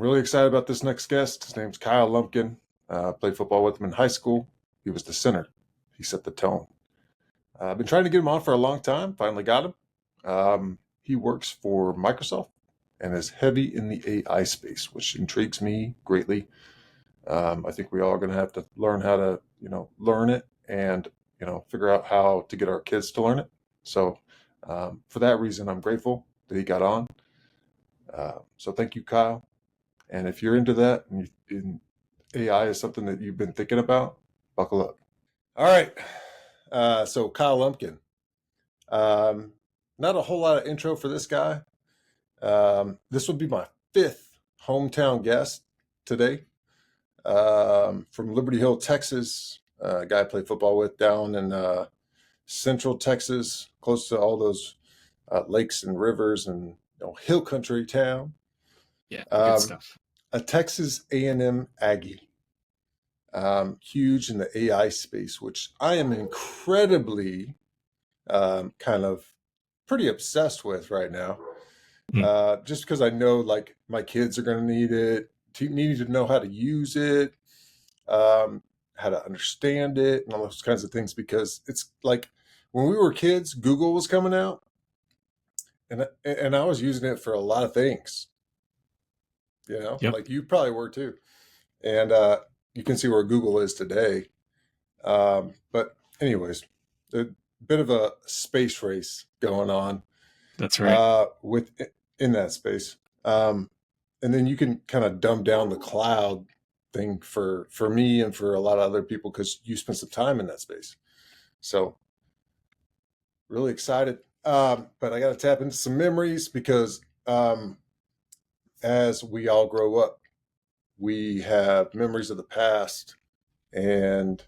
really excited about this next guest. His name's Kyle Lumpkin. Played football with him in high school. He was the center. He set the tone. I've been trying to get him on for a long time. Finally got him. He works for Microsoft and is heavy in the AI space, which intrigues me greatly. I think we all are going to have to learn how to, learn it and, figure out how to get our kids to learn it. So for that reason, I'm grateful that he got on. So thank you, Kyle. And if you're into that and AI is something that you've been thinking about, buckle up. All right. So Kyle Lumpkin. Not a whole lot of intro for this guy. This would be my fifth hometown guest today. From Liberty Hill, Texas. A guy I played football with down in Central Texas, close to all those lakes and rivers and hill country town. Yeah, good stuff. A Texas A&M Aggie. Huge in the AI space, which I am incredibly kind of pretty obsessed with right now. Just because I know like my kids are going to need it, need to know how to use it, how to understand it, and all those kinds of things. Because it's like when we were kids, Google was coming out, and I was using it for a lot of things. Yep. Like you probably were too, and you can see where Google is today. But anyways, a bit of a space race going on. That's right. In that space. And then you can kind of dumb down the cloud thing for me and for a lot of other people because you spent some time in that space. So really excited. But I got to tap into some memories because as we all grow up, we have memories of the past and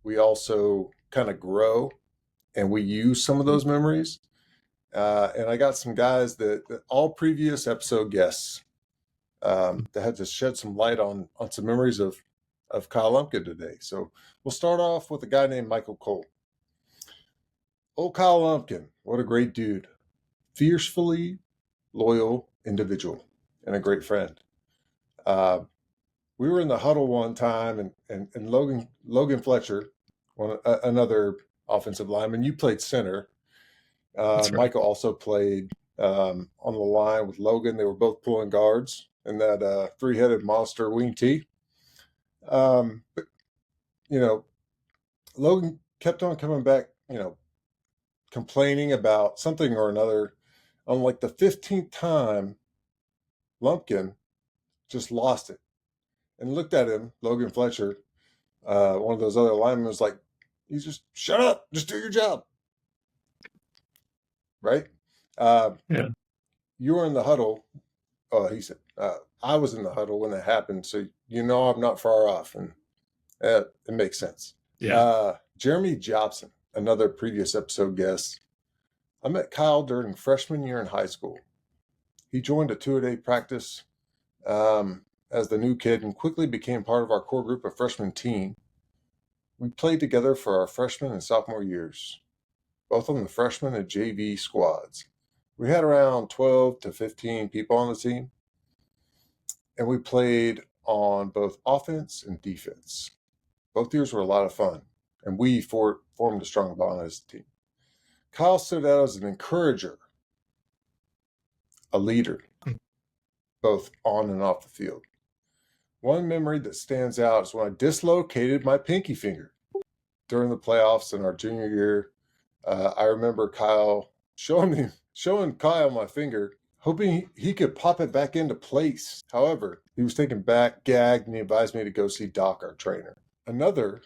we also kind of grow and we use some of those memories. And I got some guys that all previous episode guests that had to shed some light on some memories of Kyle Lumpkin today. So we'll start off with a guy named Michael Cole. Old Kyle Lumpkin, what a great dude. Fiercely loyal individual and a great friend. We were in the huddle one time and Logan Fletcher, another offensive lineman, you played center. Right. Michael also played on the line with Logan. They were both pulling guards in that three-headed monster wing tee. But, Logan kept on coming back, complaining about something or another. On like the 15th time, Lumpkin just lost it and looked at him, Logan Fletcher, one of those other linemen was like, he's just, shut up, just do your job. Right? Yeah. You were in the huddle. Oh, he said, I was in the huddle when that happened. So, I'm not far off. And it makes sense. Yeah. Jeremy Jobson, another previous episode guest. I met Kyle during freshman year in high school. He joined a 2-a-day practice as the new kid and quickly became part of our core group of freshman team. We played together for our freshman and sophomore years, both on the freshman and JV squads. We had around 12 to 15 people on the team, and we played on both offense and defense. Both years were a lot of fun, and we formed a strong bond as a team. Kyle stood out as an encourager, a leader, both on and off the field. One memory that stands out is when I dislocated my pinky finger during the playoffs in our junior year. I remember Kyle showing Kyle my finger, hoping he could pop it back into place. However, he was taken back, gagged, and he advised me to go see Doc, our trainer. Another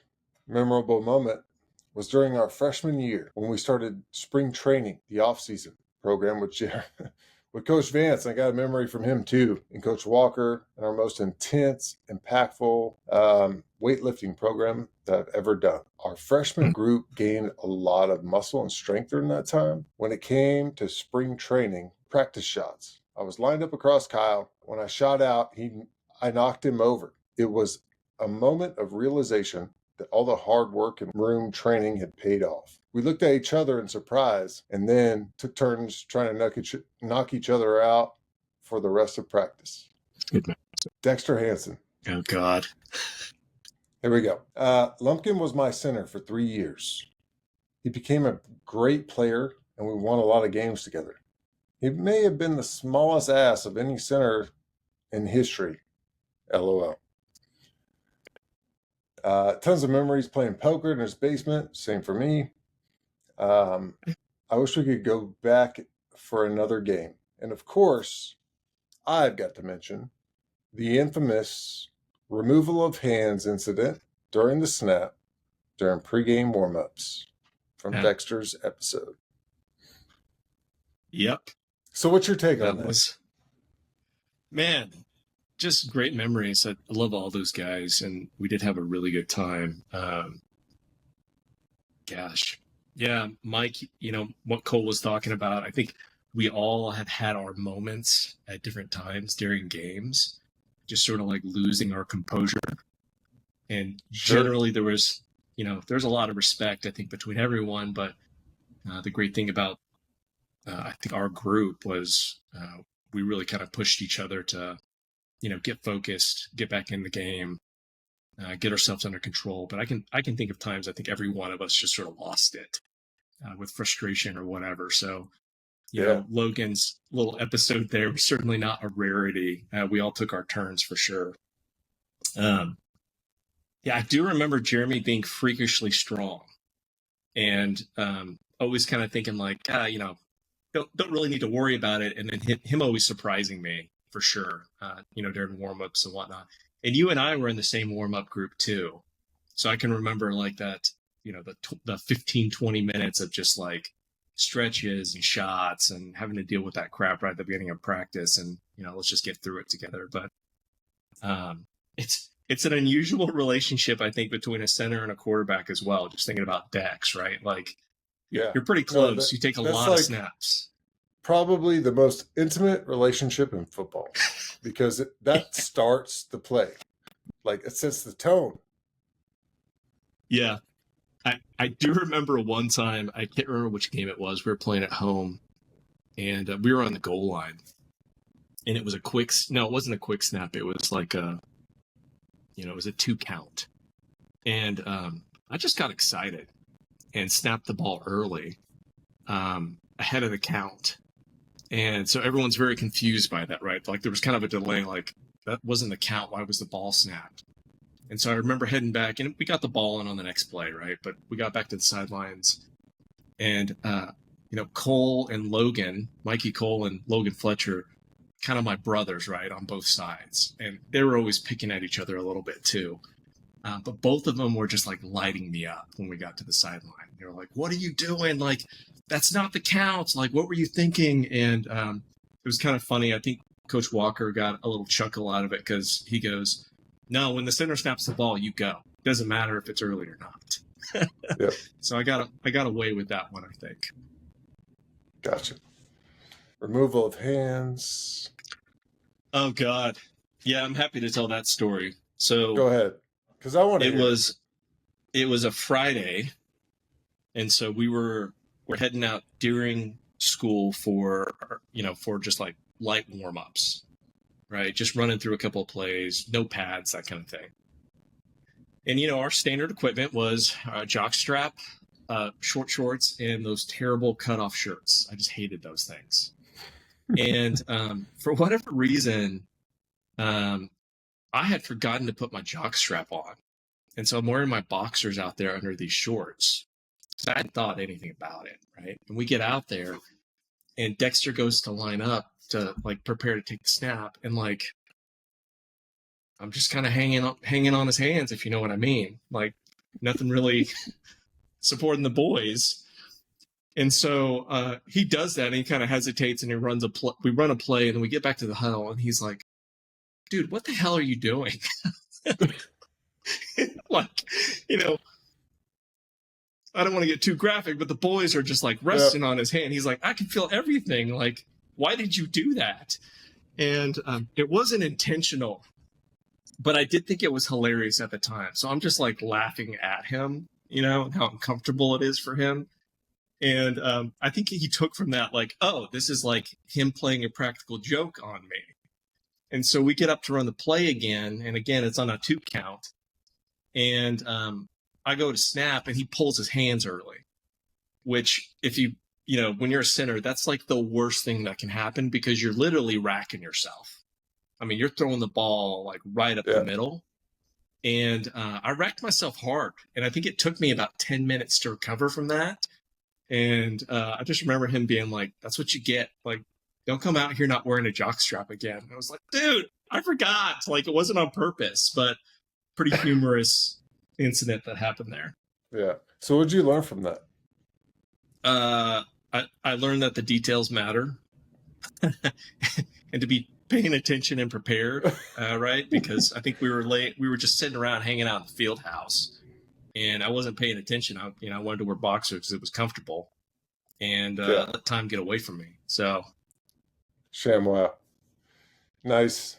memorable moment was during our freshman year when we started spring training, the off-season program with Coach Vance. I got a memory from him too, and Coach Walker, and our most intense, impactful weightlifting program that I've ever done. Our freshman group gained a lot of muscle and strength during that time. When it came to spring training, practice shots, I was lined up across Kyle. When I shot out, I knocked him over. It was a moment of realization that all the hard work and room training had paid off. We looked at each other in surprise and then took turns trying to knock each other out for the rest of practice. Good. Dexter Hansen. Oh, God. Here we go. Lumpkin was my center for 3 years. He became a great player, and we won a lot of games together. He may have been the smallest ass of any center in history. LOL. Tons of memories playing poker in his basement. Same for me. I wish we could go back for another game. And of course, I've got to mention the infamous removal of hands incident during the snap during pregame warm-ups from Dexter's episode. Yep. So what's your take on this? Man, just great memories. I love all those guys, and we did have a really good time. Gosh. Yeah, Mike, what Cole was talking about, I think we all have had our moments at different times during games, just sort of like losing our composure. And generally there was, there's a lot of respect, I think, between everyone. But the great thing about, I think, our group was we really kind of pushed each other to, get focused, get back in the game, get ourselves under control. But I can think of times I think every one of us just sort of lost it with frustration or whatever. So, you know, Logan's little episode there was certainly not a rarity. We all took our turns for sure. Yeah, I do remember Jeremy being freakishly strong, and always kind of thinking like, don't really need to worry about it. And then him always surprising me for sure, during warm-ups and whatnot. And you and I were in the same warm-up group too. So I can remember like that, the 15, 20 minutes of just like stretches and shots and having to deal with that crap right at the beginning of practice. And, let's just get through it together. But it's an unusual relationship, I think, between a center and a quarterback as well. Just thinking about Dex, right? Like, you're pretty close. You take a lot of snaps. Probably the most intimate relationship in football because that starts the play. Like, it sets the tone. Yeah. I do remember one time, I can't remember which game it was. We were playing at home, and we were on the goal line. And it was it wasn't a quick snap. It was like it was a 2 count. And I just got excited and snapped the ball early ahead of the count. And so everyone's very confused by that, right? Like there was kind of a delay, like that wasn't the count. Why was the ball snapped? And so I remember heading back, and we got the ball in on the next play, right? But we got back to the sidelines, and Cole and Logan, Mikey Cole and Logan Fletcher, kind of my brothers, right, on both sides, and they were always picking at each other a little bit too. But both of them were just like lighting me up when we got to the sideline. They were like, "What are you doing? Like, that's not the count. Like, what were you thinking?" And it was kind of funny. I think Coach Walker got a little chuckle out of it because he goes, "No, when the center snaps the ball, you go. Doesn't matter if it's early or not." Yep. So I got away with that one, I think. Gotcha. Removal of hands. Oh God, yeah, I'm happy to tell that story. So go ahead, because I want to. It was a Friday, and so we're heading out during school for just like light warm-ups. Right, just running through a couple of plays, no pads, that kind of thing. And our standard equipment was jock strap, short shorts, and those terrible cutoff shirts. I just hated those things. And for whatever reason, I had forgotten to put my jock strap on, and so I'm wearing my boxers out there under these shorts. So I hadn't thought anything about it, right? And we get out there, and Dexter goes to line up to like prepare to take the snap, and like I'm just kind of hanging on his hands, if you know what I mean. Like nothing really supporting the boys. And so he does that, and he kind of hesitates, and he runs we run a play, and then we get back to the huddle, and he's like, "Dude, what the hell are you doing?" Like, I don't want to get too graphic, but the boys are just like resting on his hand. He's like, "I can feel everything. Like, why did you do that?" And it wasn't intentional, but I did think it was hilarious at the time. So I'm just like laughing at him, and how uncomfortable it is for him. And I think he took from that like, oh, this is like him playing a practical joke on me. And so we get up to run the play again. And again, it's on a 2 count. And I go to snap and he pulls his hands early, which if when you're a center, that's like the worst thing that can happen because you're literally racking yourself. I mean, you're throwing the ball like right up the middle. And I racked myself hard. And I think it took me about 10 minutes to recover from that. And I just remember him being like, that's what you get. Like, don't come out here not wearing a jockstrap again. And I was like, dude, I forgot. Like, it wasn't on purpose, but pretty humorous incident that happened there. Yeah. So what did you learn from that? I learned that the details matter and to be paying attention and prepared, right? Because I think we were late. We were just sitting around hanging out in the field house. And I wasn't paying attention. I wanted to wear boxers because it was comfortable, and let time get away from me. So, ShamWow, nice.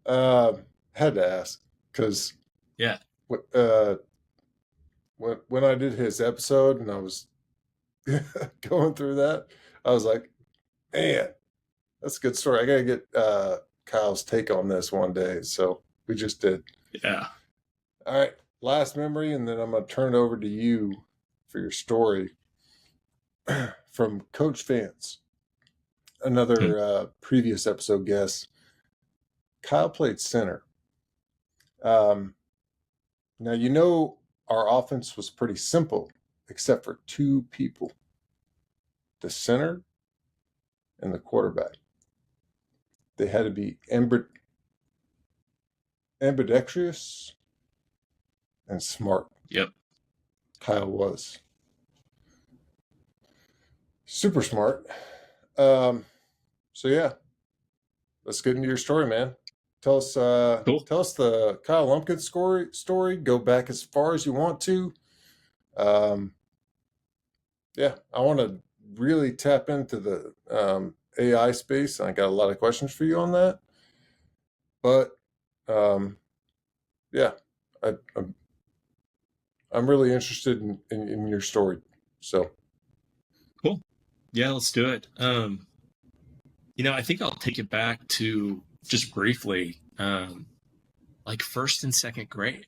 Had to ask because when I did his episode and I was going through that, I was like, man, that's a good story. I gotta get Kyle's take on this one day. So we just did. Yeah. All right. Last memory, and then I'm going to turn it over to you for your story from Coach Vance, another previous episode guest. Kyle played center. Now, our offense was pretty simple, except for 2 people, the center and the quarterback. They had to be ambidextrous and smart. Yep. Kyle was super smart. So yeah, let's get into your story, man. Tell us the Kyle Lumpkin story. Go back as far as you want to. Yeah, I want to really tap into the AI space, and I got a lot of questions for you on that. But yeah, I'm really interested in your story. So cool. Yeah, let's do it. I think I'll take it back to just briefly, like 1st and 2nd grade,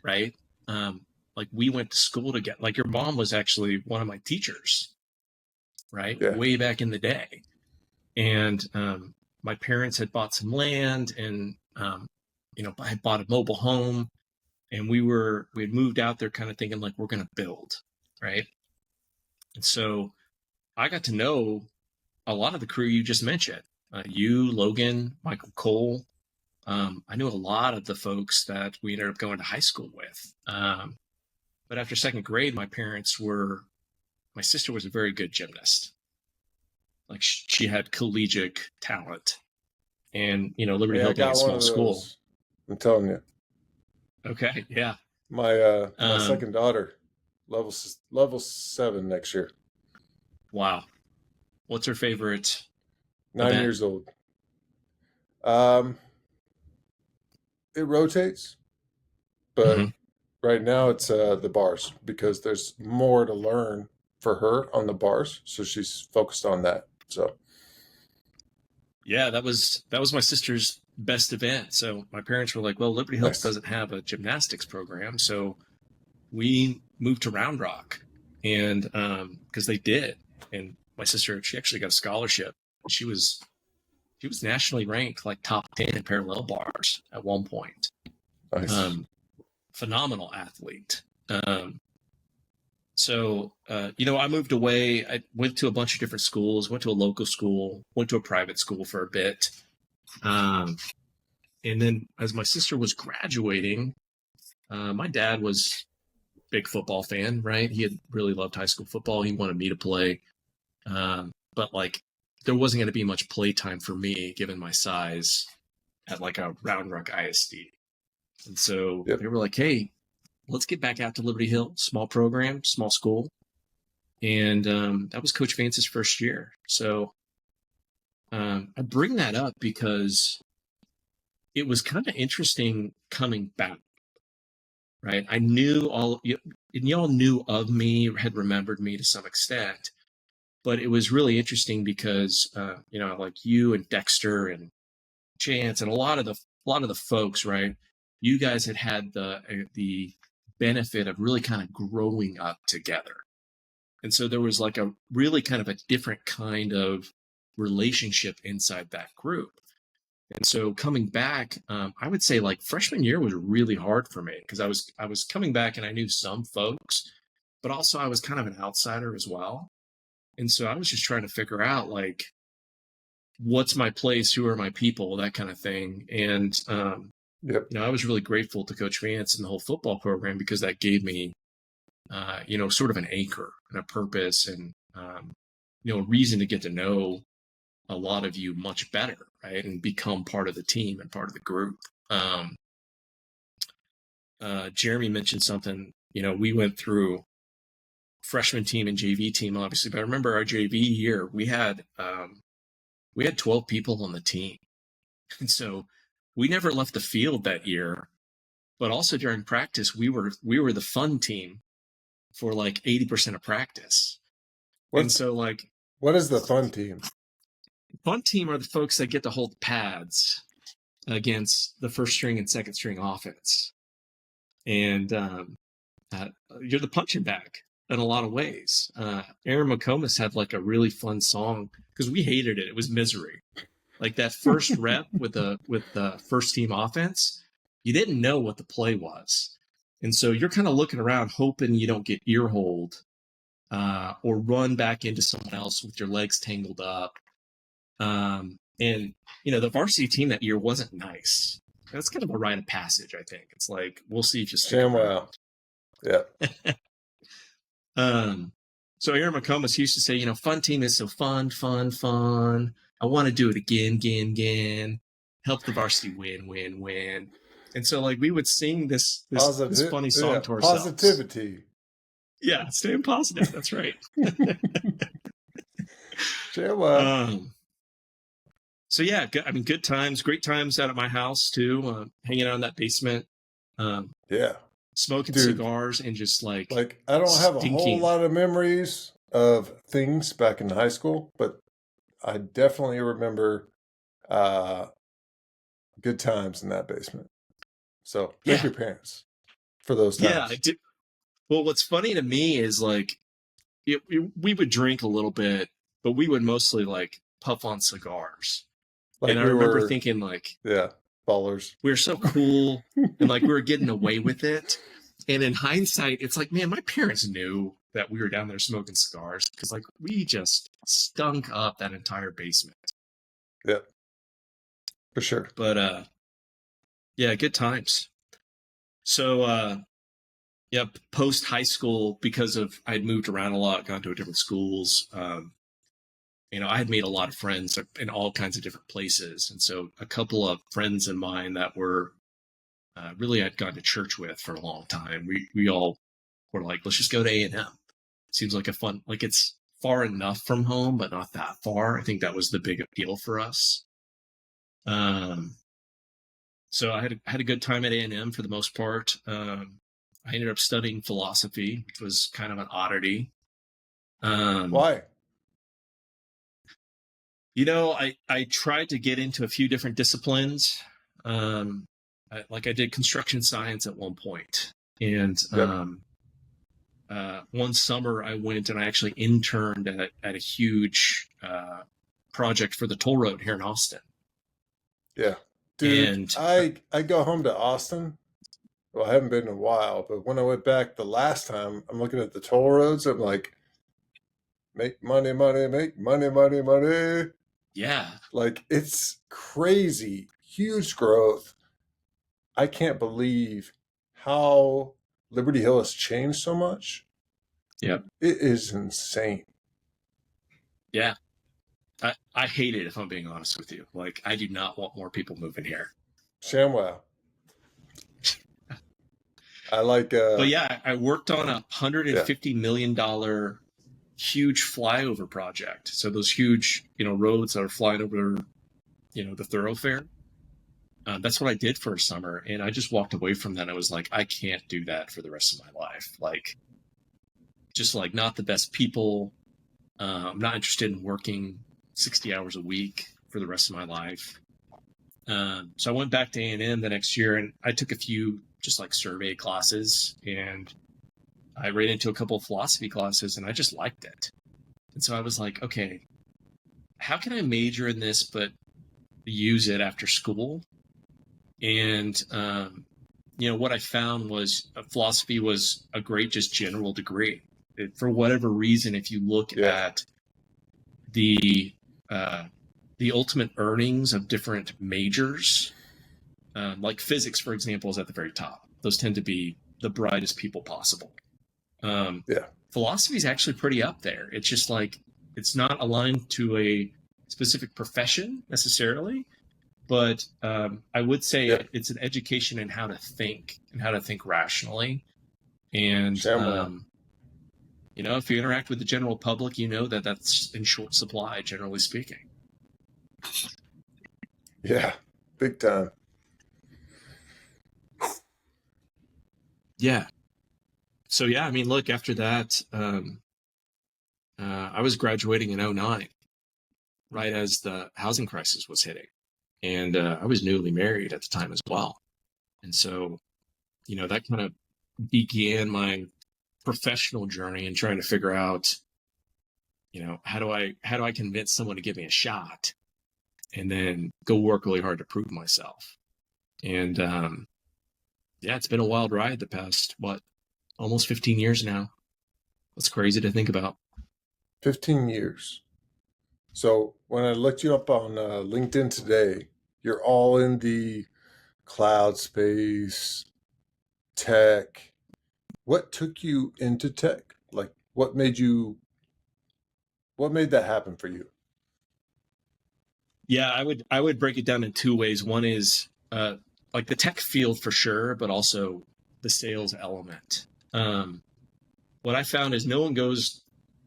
right? Like we went to school together. Like your mom was actually one of my teachers, right? Yeah. Way back in the day. And my parents had bought some land and, I had bought a mobile home. And we had moved out there kind of thinking like we're going to build, right? And so I got to know a lot of the crew you just mentioned. You, Logan, Michael Cole. I knew a lot of the folks that we ended up going to high school with. But after 2nd grade, my sister was a very good gymnast. Like she had collegiate talent. And, Liberty Hill being a small school. I'm telling you. Okay, yeah. My second daughter, level 7 next year. Wow. What's her favorite? 9 years old. It rotates, but right now it's the bars because there's more to learn for her on the bars, so she's focused on that. So yeah, that was my sister's best event. So my parents were like, well, Liberty Hills doesn't have a gymnastics program. So we moved to Round Rock and because they did. And my sister, she actually got a scholarship. She was nationally ranked like top 10 in parallel bars at one point. Nice. Phenomenal athlete. So, I moved away. I went to a bunch of different schools, went to a local school, went to a private school for a bit. And then as my sister was graduating, my dad was a big football fan, right? He had really loved high school football. He wanted me to play. But like, there wasn't going to be much play time for me given my size at like a Round Rock ISD. And so they were like, hey, let's get back out to Liberty Hill, small program, small school. And that was Coach Vance's first year. So I bring that up because it was kind of interesting coming back, right? I knew y'all knew of me, had remembered me to some extent, but it was really interesting because, like you and Dexter and Chance and a lot of the folks, right? You guys had the benefit of really kind of growing up together. And so there was like a really kind of a different kind of relationship inside that group. And so coming back, I would say like freshman year was really hard for me because I was coming back and I knew some folks, but also I was kind of an outsider as well. And so I was just trying to figure out like, what's my place? Who are my people? That kind of thing. And, Yep. you know, I was really grateful to Coach Vance and the whole football program because that gave me, you know, sort of an anchor and a purpose and, you know, a reason to get to know a lot of you much better, right? And become part of the team and part of the group. Jeremy mentioned something, you know, we went through freshman team and JV team, obviously, but I remember our JV year, we had 12 people on the team. And so we never left the field that year, but also during practice, we were the fun team for like 80% of practice. And so like, what is the fun team? Fun team are the folks that get to hold pads against the first string and second string offense. And you're the punching bag in a lot of ways. Aaron McComas had like a really fun song because we hated it. It was Misery. Like that first rep with the first team offense, you didn't know what the play was. And so you're kind of looking around hoping you don't get ear-holed or run back into someone else with your legs tangled up. And, you know, the varsity team that year wasn't nice. That's kind of a rite of passage, I think. It's like, we'll see if you stick around. Yeah. So Aaron McComas used to say, you know, fun team is so fun. I want to do it again. Help the varsity win. And so like we would sing this funny song to ourselves. Positivity. Yeah, staying positive. That's right. So yeah, I mean, good times, great times out at my house too, hanging out in that basement. Yeah. Smoking cigars and just like I don't have a whole lot of memories of things back in high school, but I definitely remember good times in that basement. So thank your parents for those times. Yeah, I did. Well, what's funny to me is like we would drink a little bit, but we would mostly like puff on cigars. Like and I remember thinking like, yeah, ballers. We were so cool and like we were getting away with it. And in hindsight, it's like, man, my parents knew that we were down there smoking cigars because like we just stunk up that entire basement. Yeah, for sure. But yeah, good times. So yeah, post high school, because of I'd moved around a lot, gone to different schools. You know, I had made a lot of friends in all kinds of different places. And so a couple of friends of mine that were really I'd gone to church with for a long time, we all were like, let's just go to A&M. Seems like a fun, like it's far enough from home, but not that far. I think that was the big appeal for us. So I had a good time at A&M for the most part. I ended up studying philosophy, which was kind of an oddity. Why? You know, I tried to get into a few different disciplines. I did construction science at one point. And one summer I went and I actually interned at a huge project for the toll road here in Austin. Yeah. Dude, and I go home to Austin. Well, I haven't been in a while, but when I went back the last time, I'm looking at the toll roads. I'm like, make money, make money. Yeah. Like, it's crazy. Huge growth. I can't believe how Liberty Hill has changed so much. Yep. It is insane. Yeah. I hate it, if I'm being honest with you. Like, I do not want more people moving here. ShamWow. I like... but yeah, I worked on $150 million huge flyover project. So those huge, you know, roads that are flying over, you know, the thoroughfare. That's what I did for a summer. And I just walked away from that. I was like, I can't do that for the rest of my life. Like, just like not the best people. I'm not interested in working 60 hours a week for the rest of my life. So I went back to A&M the next year, and I took a few just like survey classes, and I ran into a couple of philosophy classes, and I just liked it. And so I was like, okay, how can I major in this but use it after school? And what I found was philosophy was a great just general degree. For whatever reason, if you look at the ultimate earnings of different majors, like physics, for example, is at the very top. Those tend to be the brightest people possible. Philosophy is actually pretty up there. It's just like, it's not aligned to a specific profession necessarily, but I would say it's an education in how to think and how to think rationally. And, if you interact with the general public, that's in short supply, generally speaking. Yeah, big time. Yeah. So, yeah, I mean, look, after that, I was graduating in 2009, right as the housing crisis was hitting. And I was newly married at the time as well. And so, that kind of began my professional journey and trying to figure out, how do I convince someone to give me a shot and then go work really hard to prove myself. And it's been a wild ride the past, almost 15 years now. That's crazy to think about. 15 years. So when I looked you up on LinkedIn today, you're all in the cloud space, tech. What took you into tech? Like, what made that happen for you? Yeah, I would break it down in two ways. One is like the tech field for sure, but also the sales element. What I found is no one goes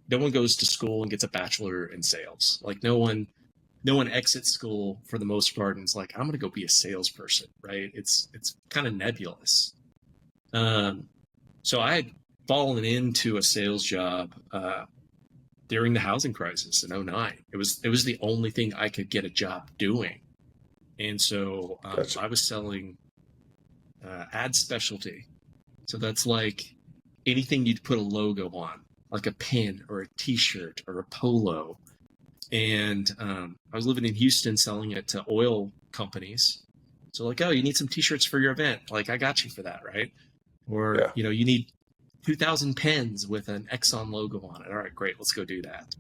to school and gets a bachelor in sales. Like no one exits school for the most part and is like, I'm going to go be a salesperson, right? It's kind of nebulous. So I had fallen into a sales job during the housing crisis in 2009. It was the only thing I could get a job doing. And so Gotcha. I was selling ad specialty. So that's like anything you'd put a logo on, like a pin or a t-shirt or a polo. And I was living in Houston selling it to oil companies. So like, oh, you need some t-shirts for your event. Like, I got you for that, right? Or, you need 2,000 pens with an Exxon logo on it. All right, great. Let's go do that.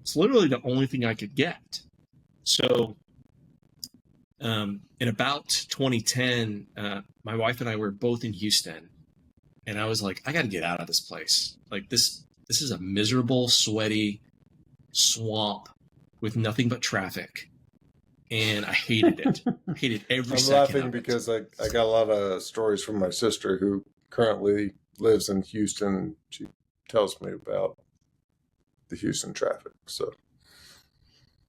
It's literally the only thing I could get. So in about 2010, my wife and I were both in Houston. And I was like, I got to get out of this place. Like this is a miserable, sweaty swamp with nothing but traffic. And I hated it. Hated every second I'm of laughing it. because I got a lot of stories from my sister who currently lives in Houston. She tells me about the Houston traffic. So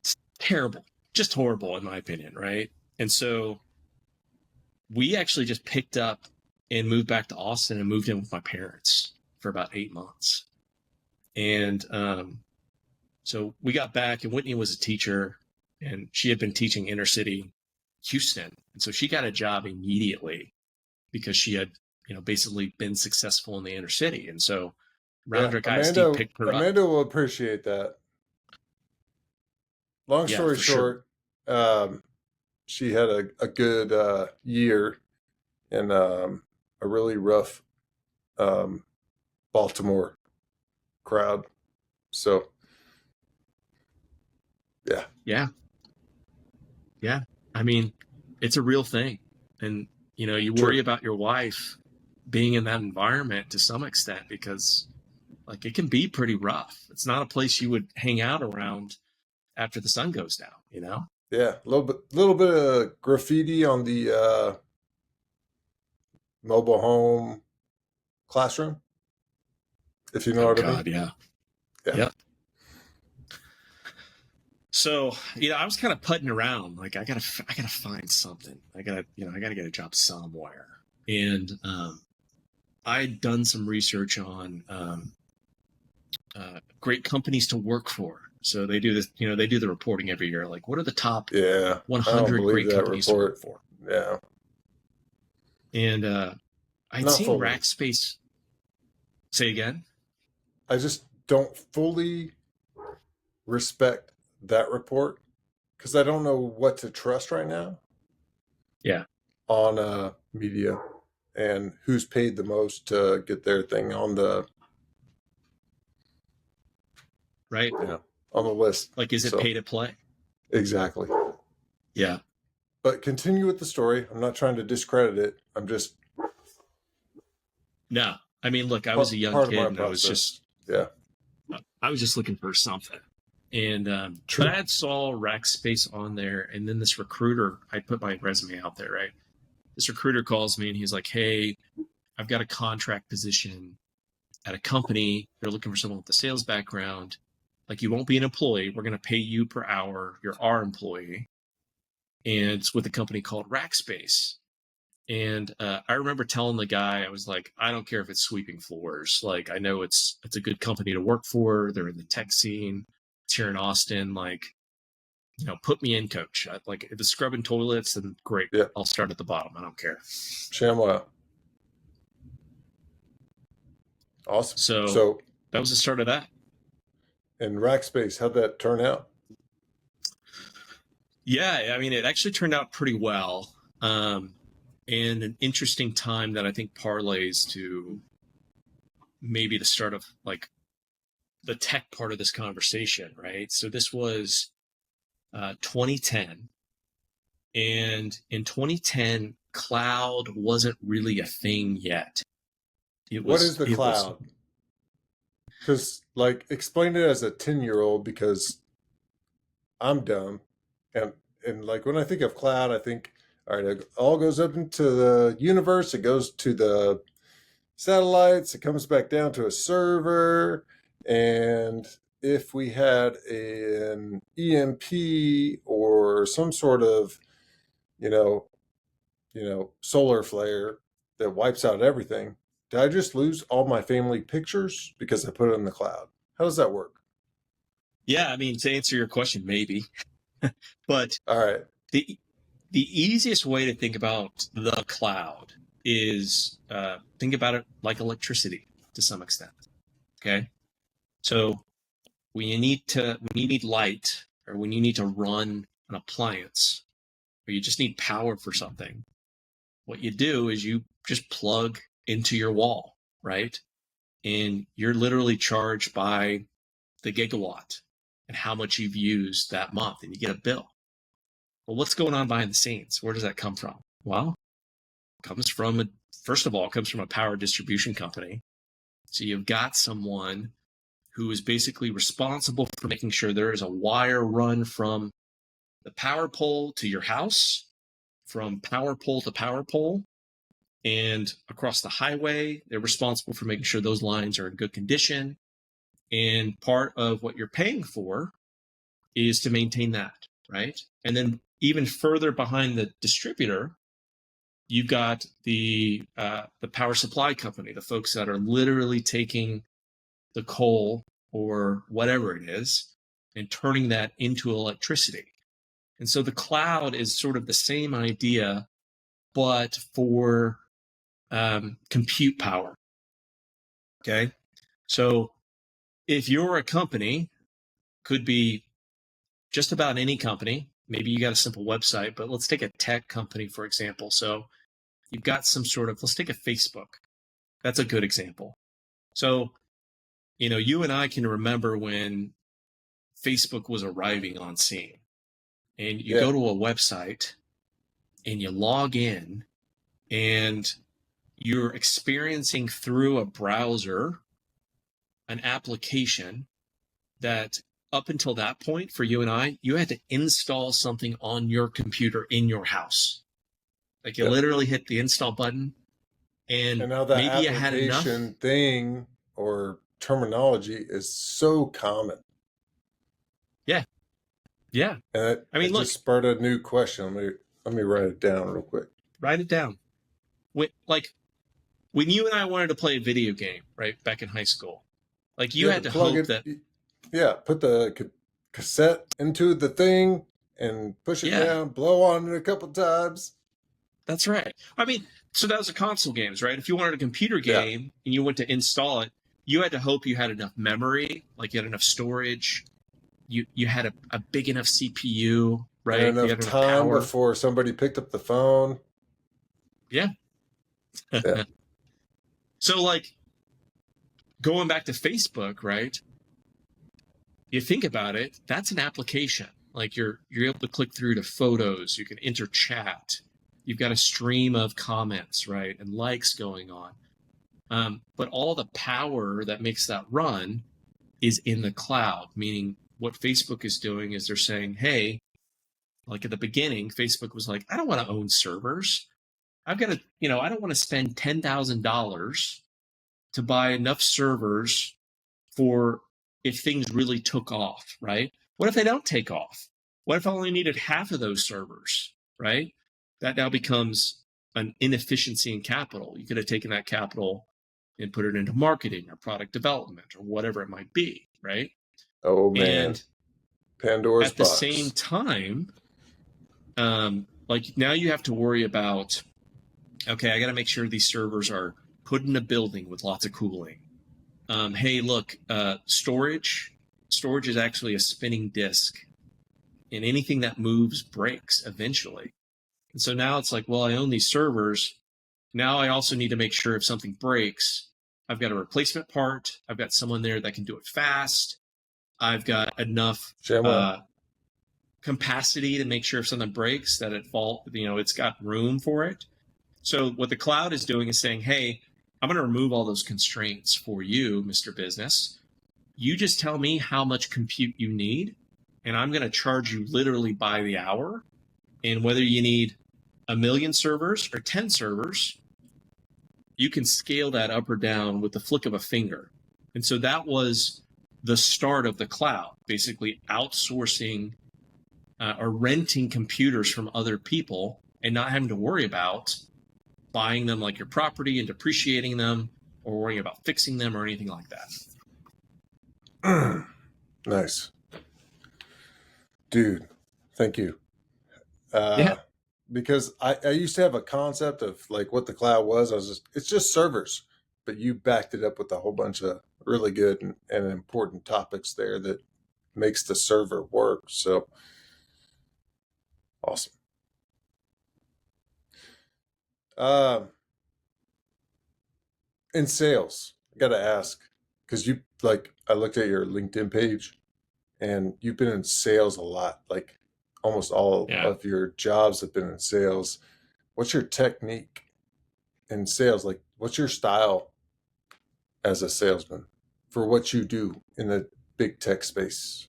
it's terrible, just horrible in my opinion, right? And so we actually just picked up and moved back to Austin and moved in with my parents for about 8 months. And so we got back, and Whitney was a teacher, and she had been teaching inner city Houston. And so she got a job immediately because she had, basically been successful in the inner city. And so Roundrick ISD picked her up. Amanda will appreciate that. Long story short, she had a good year in a really rough Baltimore crowd. So, yeah. I mean, it's a real thing. And, you worry about your wife being in that environment to some extent because, like, it can be pretty rough. It's not a place you would hang out around after the sun goes down, Yeah, a little bit of graffiti on the mobile home classroom, if you know what I mean. Yeah. Yep. So, I was kind of putting around, like, I gotta find something. I gotta get a job somewhere. And I'd done some research on great companies to work for So they do this, they do the reporting every year. Like, what are the top Yeah, I don't 100 believe great that companies to work report. for? Yeah, And I'd not seen fully. Rackspace. Say again? I just don't fully respect that report because I don't know what to trust right now Yeah. on media and who's paid the most to get their thing on the Right. on the list. Like, is it So pay to play? exactly. Yeah. But continue with the story. I'm not trying to discredit it. I'm just No. I mean, look, I was a young part of my kid and process. Yeah, I was just looking for something. And but true. I had saw Rackspace on there, and then this recruiter, I put my resume out there, right? This recruiter calls me and he's like, "Hey, I've got a contract position at a company. They're looking for someone with a sales background. Like, you won't be an employee. We're going to pay you per hour. You're our employee." And it's with a company called Rackspace. And I remember telling the guy, I was like, I don't care if it's sweeping floors. Like, I know it's a good company to work for. They're in the tech scene. It's here in Austin. Like, put me in, coach. Like, if it's scrubbing toilets, then great. Yeah, I'll start at the bottom. I don't care. ShamWow. Awesome. So So that was the start of that. in Rackspace, how'd that turn out? Yeah, I mean, it actually turned out pretty well. And an interesting time that I think parlays to maybe the start of like the tech part of this conversation, right? So this was 2010. And in 2010, cloud wasn't really a thing yet. What is the It was, cloud? Because, like, explain it as a 10-year-old because I'm dumb. And like, when I think of cloud, I think, all right, it all goes up into the universe, it goes to the satellites, it comes back down to a server. And if we had an EMP or some sort of, you know, solar flare that wipes out everything, did I just lose all my family pictures because I put it in the cloud? How does that work? yeah, I mean, to answer your question, maybe. But All right. the the easiest way to think about the cloud is think about it like electricity to some extent. Okay, so when you need light or when you need to run an appliance or you just need power for something, what you do is you just plug into your wall, right? And you're literally charged by the gigawatt and how much you've used that month, and you get a bill. Well, what's going on behind the scenes? Where does that come from? Well, it comes from first of all, it comes from a power distribution company. So you've got someone who is basically responsible for making sure there is a wire run from the power pole to your house, from power pole to power pole, and across the highway. They're responsible for making sure those lines are in good condition. And part of what you're paying for is to maintain that, right? And then even further behind the distributor, you've got the power supply company, the folks that are literally taking the coal or whatever it is and turning that into electricity. And so the cloud is sort of the same idea, but for compute power. Okay. So if you're a company, could be just about any company, maybe you got a simple website, but let's take a tech company, for example. So you've got some sort of, let's take a Facebook. That's a good example. So, you and I can remember when Facebook was arriving on scene and you Yeah. go to a website and you log in and you're experiencing through a browser an application that up until that point for you and I, you had to install something on your computer in your house. Like you Yeah. literally hit the install button and And now that maybe you had enough. application thing or terminology is so common. Yeah. Yeah. And I mean, it look, just spurred a new question. Let me write it down real quick. write it down. When you and I wanted to play a video game, right, back in high school, like you You had had to to plug hope it. that, Yeah, put the cassette into the thing and push it Yeah, down, blow on it a couple times. that's right. I mean, so that was the console games, right? If you wanted a computer Yeah. game and you went to install it, you had to hope you had enough memory, like you had enough storage, you had a big enough CPU, And right? You enough had enough time power. before somebody picked up the phone. Yeah. Yeah. So like going back to Facebook, right? You think about it, that's an application. Like you're able to click through to photos, you can enter chat, you've got a stream of comments, right, and likes going on. But all the power that makes that run is in the cloud, meaning what Facebook is doing is they're saying, hey, like at the beginning, Facebook was like, I don't want to own servers. I've got to, I don't want to spend $10,000 to buy enough servers for if things really took off, right? What if they don't take off? What if I only needed half of those servers, right? That now becomes an inefficiency in capital. You could have taken that capital and put it into marketing or product development or whatever it might be, right? Oh man. And Pandora's at the same box. time, like now you have to worry about, okay, I got to make sure these servers are put in a building with lots of cooling. Hey, look, storage is actually a spinning disk, and anything that moves breaks eventually. And so now it's like, well, I own these servers. Now I also need to make sure if something breaks, I've got a replacement part. I've got someone there that can do it fast. I've got enough ShamWow. capacity to make sure if something breaks that it's got room for it. So what the cloud is doing is saying, hey, I'm going to remove all those constraints for you, Mr. Business. You just tell me how much compute you need, and I'm going to charge you literally by the hour. And whether you need 1,000,000 servers or 10 servers, you can scale that up or down with the flick of a finger. And so that was the start of the cloud, basically outsourcing or renting computers from other people and not having to worry about buying them like your property and depreciating them or worrying about fixing them or anything like that. Nice. Dude, thank you. Yeah. Because I used to have a concept of like what the cloud was. It's just servers, but you backed it up with a whole bunch of really good and important topics there that makes the server work. So awesome. In sales, I got to ask, because I looked at your LinkedIn page and you've been in sales a lot. Like almost all Yeah. of your jobs have been in sales. What's your technique in sales? Like, what's your style as a salesman for what you do in the big tech space?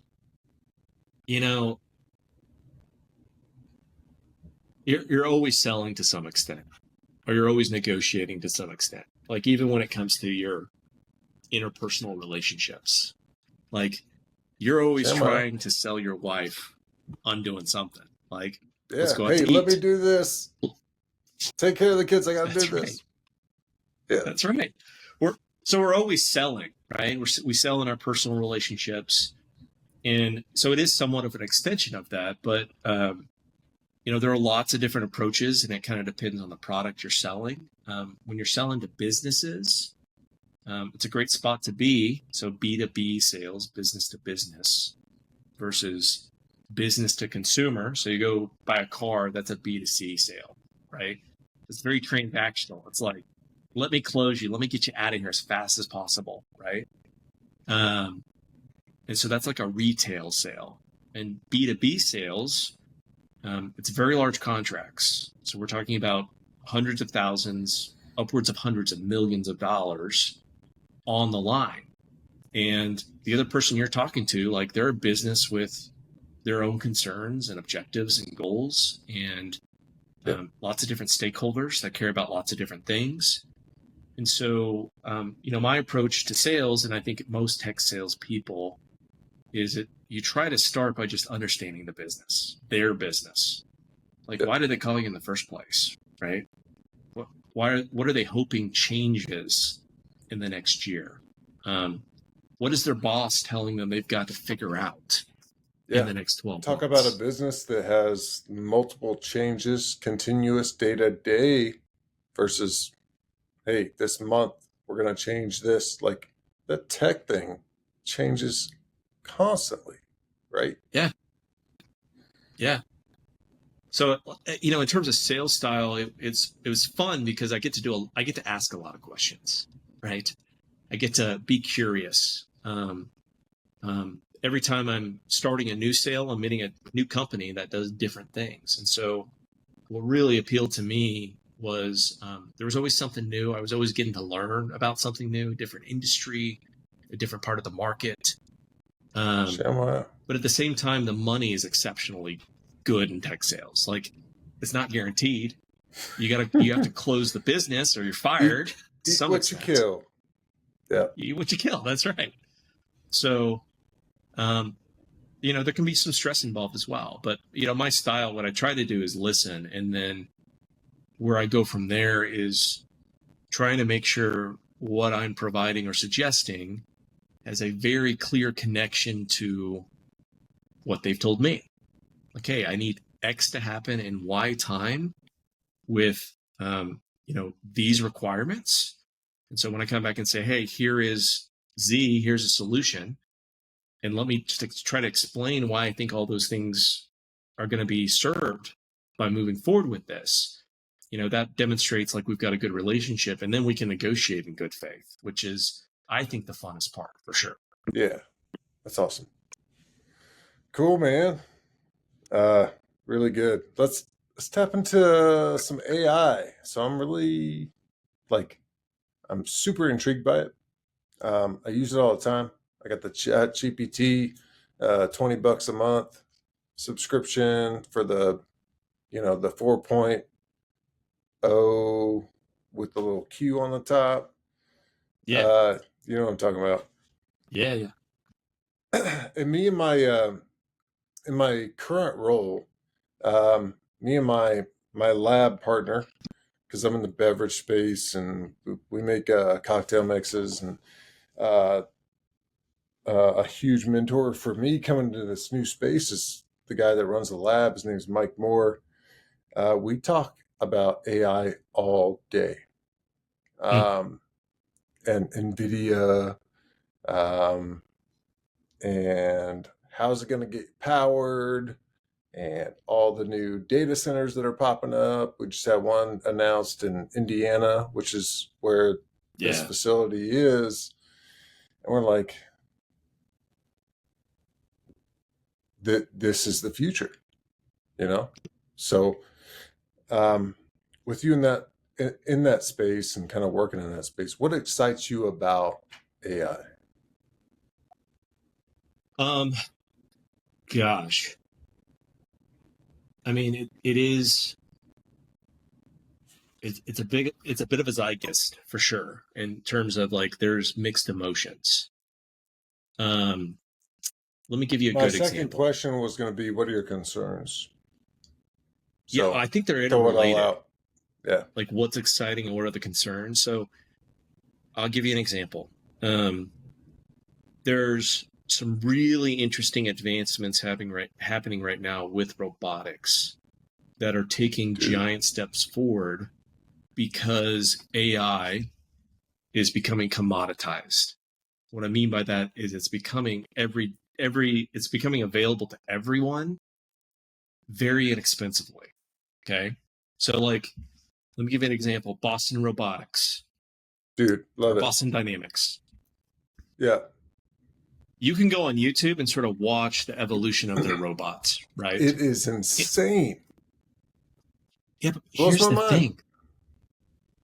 You're always selling to some extent, or you're always negotiating to some extent. Like even when it comes to your interpersonal relationships, like you're always ShamWow. trying to sell your wife on doing something. Like, let's Yeah. go out Hey, to let me eat. do this. Take care of the kids. I got to do That's right. this. Yeah. That's right. We're always selling, right? We sell in our personal relationships, and so it is somewhat of an extension of that. But there are lots of different approaches, and it kind of depends on the product you're selling. When you're selling to businesses, it's a great spot to be. So B2B sales, business to business, versus business to consumer. So you go buy a car, that's a B2C sale, right? It's very transactional. It's like, let me close you. Let me get you out of here as fast as possible, right? And so that's like a retail sale. And B2B sales, it's very large contracts. So we're talking about hundreds of thousands, upwards of hundreds of millions of dollars on the line. And the other person you're talking to, like they're a business with their own concerns and objectives and goals, and lots of different stakeholders that care about lots of different things. And so, my approach to sales, and I think most tech sales people, is that you try to start by just understanding the business, their business. Like, why did they call you in the first place, right? What are they hoping changes in the next year? What is their boss telling them they've got to figure out? in Yeah. the next 12 Talk about a months. business that has multiple changes, continuous day to day versus, hey, this month we're going to change this. Like the tech thing changes constantly, right? Yeah. Yeah. So, in terms of sales style, it was fun because I get to ask a lot of questions, right? I get to be curious. Every time I'm starting a new sale, I'm meeting a new company that does different things. And so what really appealed to me was there was always something new. I was always getting to learn about something new, different industry, a different part of the market. Shamwa. But at the same time, the money is exceptionally good in tech sales. Like it's not guaranteed. You have to close the business or you're eat, fired to eat some what you extent. kill. Yeah. Eat what you kill. That's right. So um, there can be some stress involved as well. But, my style, what I try to do is listen. And then where I go from there is trying to make sure what I'm providing or suggesting has a very clear connection to what they've told me. Like, hey, I need X to happen in Y time with, these requirements. And so when I come back and say, hey, here is Z, here's a solution, and let me just try to explain why I think all those things are going to be served by moving forward with this. That demonstrates like we've got a good relationship, and then we can negotiate in good faith, which is, I think, the funnest part for sure. Yeah. That's awesome. Cool, man. Uh, really good. Let's tap into some AI. So I'm really like I'm super intrigued by it. I use it all the time. I got the Chat GPT, $20 a month subscription for the 4.0 with the little Q on the top. Yeah. You know what I'm talking about. Yeah. Yeah. And me and in my current role, me and my lab partner, because I'm in the beverage space and we make cocktail mixes, and uh, a huge mentor for me coming into this new space is the guy that runs the lab. His name is Mike Moore. We talk about AI all day, Mm. and NVIDIA, um, and how's it going to get powered, and all the new data centers that are popping up. We just had one announced in Indiana, which is where this Yeah. facility is. And we're like, this is the future, you know? So, with you in that space and kind of working in that space, what excites you about AI? Gosh. I mean, it is. It's a bit of a zeitgeist for sure in terms of like there's mixed emotions. Um, Let me give you a My good second example. question was going to be, what are your concerns? Yeah, So I think they're throw it all interrelated. out. Yeah. Like what's exciting and what are the concerns? So I'll give you an example. There's some really interesting advancements happening right now with robotics that are taking Dude. giant steps forward because AI is becoming commoditized. What I mean by that is it's becoming it's becoming available to everyone very inexpensively. Okay. So like let me give you an example. Boston Robotics Dude, or love it. Boston Dynamics. Yeah. You can go on YouTube and sort of watch the evolution of their robots, right? It is insane. Yeah, but Blows here's my the mind. thing.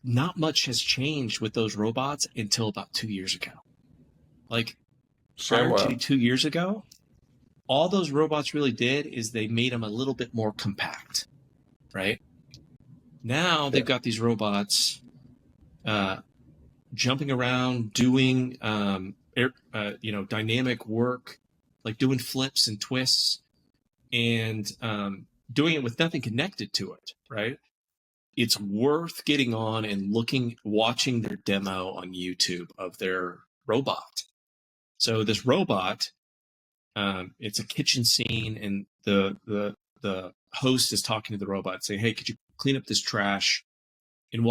Not much has changed with those robots until about 2 years ago. Like prior to ShamWow. 2 years ago, all those robots really did is they made them a little bit more compact, right? Now Yeah. they've got these robots uh, jumping around, doing dynamic work, like doing flips and twists, and doing it with nothing connected to it, right? It's worth getting on and watching their demo on YouTube of their robot. So this robot It's a kitchen scene, and the host is talking to the robot, saying, "Hey, could you clean up this trash? And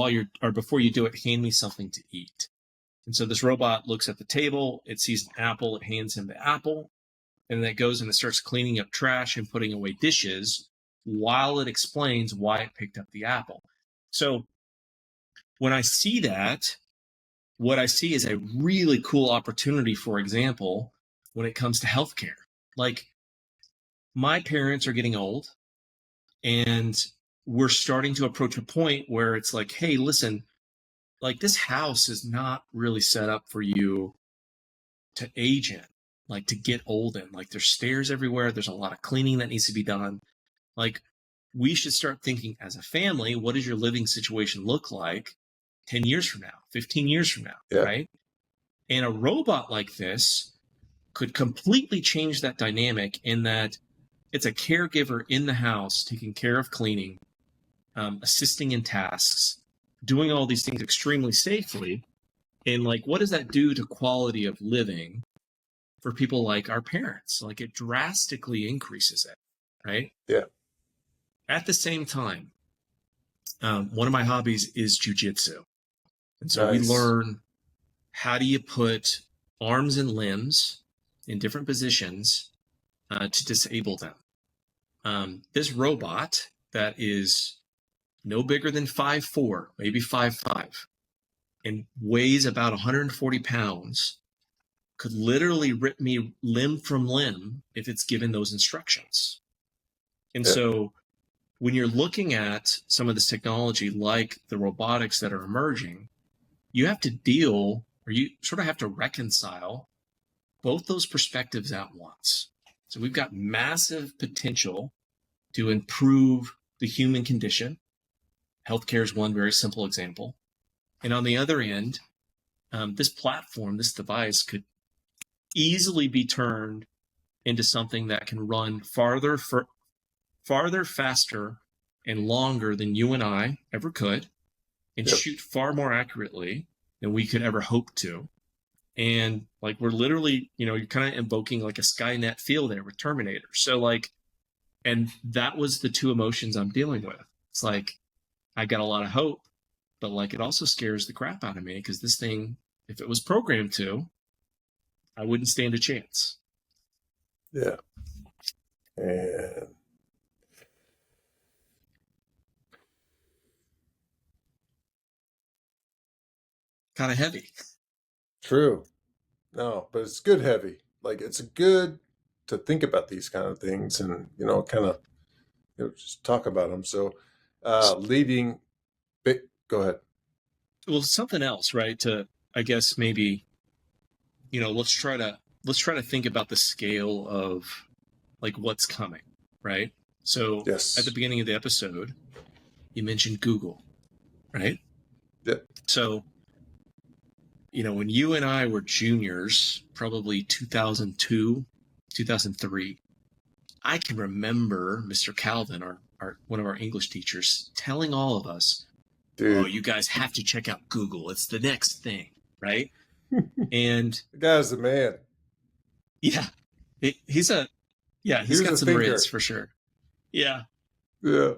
before you do it, hand me something to eat." And so this robot looks at the table, it sees an apple, it hands him the apple, and then it goes and it starts cleaning up trash and putting away dishes while it explains why it picked up the apple. So when I see that, what I see is a really cool opportunity, for example, when it comes to healthcare. Like, my parents are getting old, and we're starting to approach a point where it's like, hey, listen, like, this house is not really set up for you to age in, like to get old in. Like, there's stairs everywhere. There's a lot of cleaning that needs to be done. Like, we should start thinking as a family, what does your living situation look like 10 years from now, 15 years from now, Yeah. right? And a robot like this could completely change that dynamic, in that it's a caregiver in the house taking care of cleaning, assisting in tasks, doing all these things extremely safely. And like, what does that do to quality of living for people like our parents? Like, it drastically increases it, right? Yeah. At the same time, one of my hobbies is jujitsu. And so we Nice. learn, how do you put arms and limbs in different positions to disable them. This robot that is no bigger than 5'4", maybe 5'5", and weighs about 140 pounds, could literally rip me limb from limb if it's given those instructions. And so when you're looking at some of this technology, like the robotics that are emerging, you have to deal, or you sort of have to reconcile both those perspectives at once. So we've got massive potential to improve the human condition. Healthcare is one very simple example. And on the other end, this platform, this device, could easily be turned into something that can run farther, faster, and longer than you and I ever could, and shoot far more accurately than we could ever hope to. And like, we're literally, you're kind of invoking like a Skynet feel there with Terminator. So like, and that was the two emotions I'm dealing with. It's like, I got a lot of hope, but like, it also scares the crap out of me, because this thing, if it was programmed to, I wouldn't stand a chance. Yeah. And kind of heavy. True. No, but it's good heavy. Like, it's good to think about these kind of things and, kind of, just talk about them. So, go ahead. Well, something else, right? To, I guess, maybe, let's try to think about the scale of like what's coming, right? So Yes. at the beginning of the episode, you mentioned Google, right? Yep. So, when you and I were juniors, probably 2002, 2003, I can remember Mr. Calvin, our one of our English teachers, telling all of us, Dude. "Oh, you guys have to check out Google. It's the next thing," right? And the guy's the man. Yeah, he's got some riz for sure. Yeah. Yeah.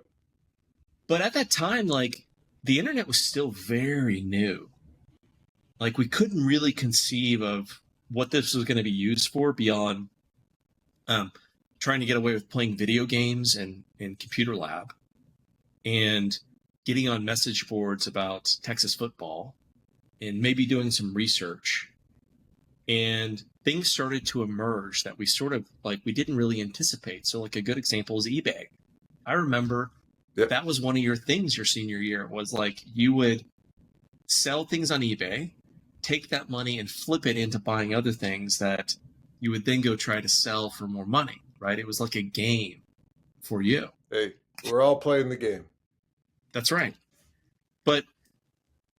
But at that time, like, the internet was still very new. Like, we couldn't really conceive of what this was going to be used for beyond trying to get away with playing video games and in computer lab, and getting on message boards about Texas football, and maybe doing some research. And things started to emerge that we sort of, like, we didn't really anticipate. So like, a good example is eBay. I remember that was one of your things your senior year, was like, you would sell things on eBay, take that money and flip it into buying other things that you would then go try to sell for more money, right? It was like a game for you. Hey, we're all playing the game. That's right. But,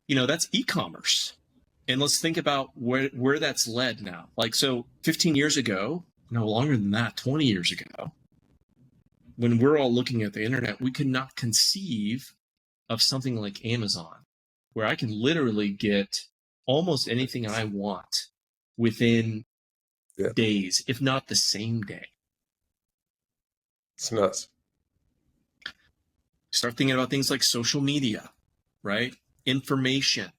that's e-commerce. And let's think about where that's led now. Like, so 15 years ago, no longer than that, 20 years ago, when we're all looking at the internet, we could not conceive of something like Amazon, where I can literally get almost anything I want within Yeah. days, if not the same day. It's nuts. Start thinking about things like social media, right? Information.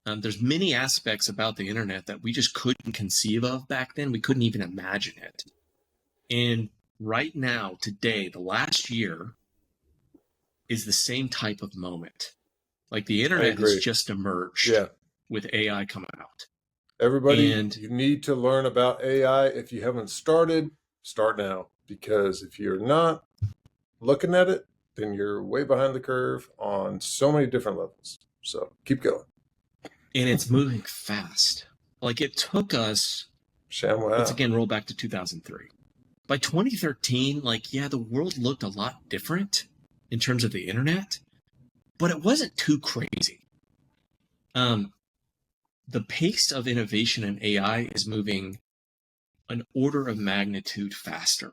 There's many aspects about the internet that we just couldn't conceive of back then. We couldn't even imagine it. And right now, today, the last year is the same type of moment. Like the internet has just emerged with AI coming out. Everybody, And you need to learn about AI. If you haven't started, start now. Because if you're not looking at it, then you're way behind the curve on so many different levels. So keep going. And it's moving fast. Like it took us, let's again roll back to 2003. By 2013, like, yeah, the world looked a lot different in terms of the internet, but it wasn't too crazy. The pace of innovation in AI is moving an order of magnitude faster.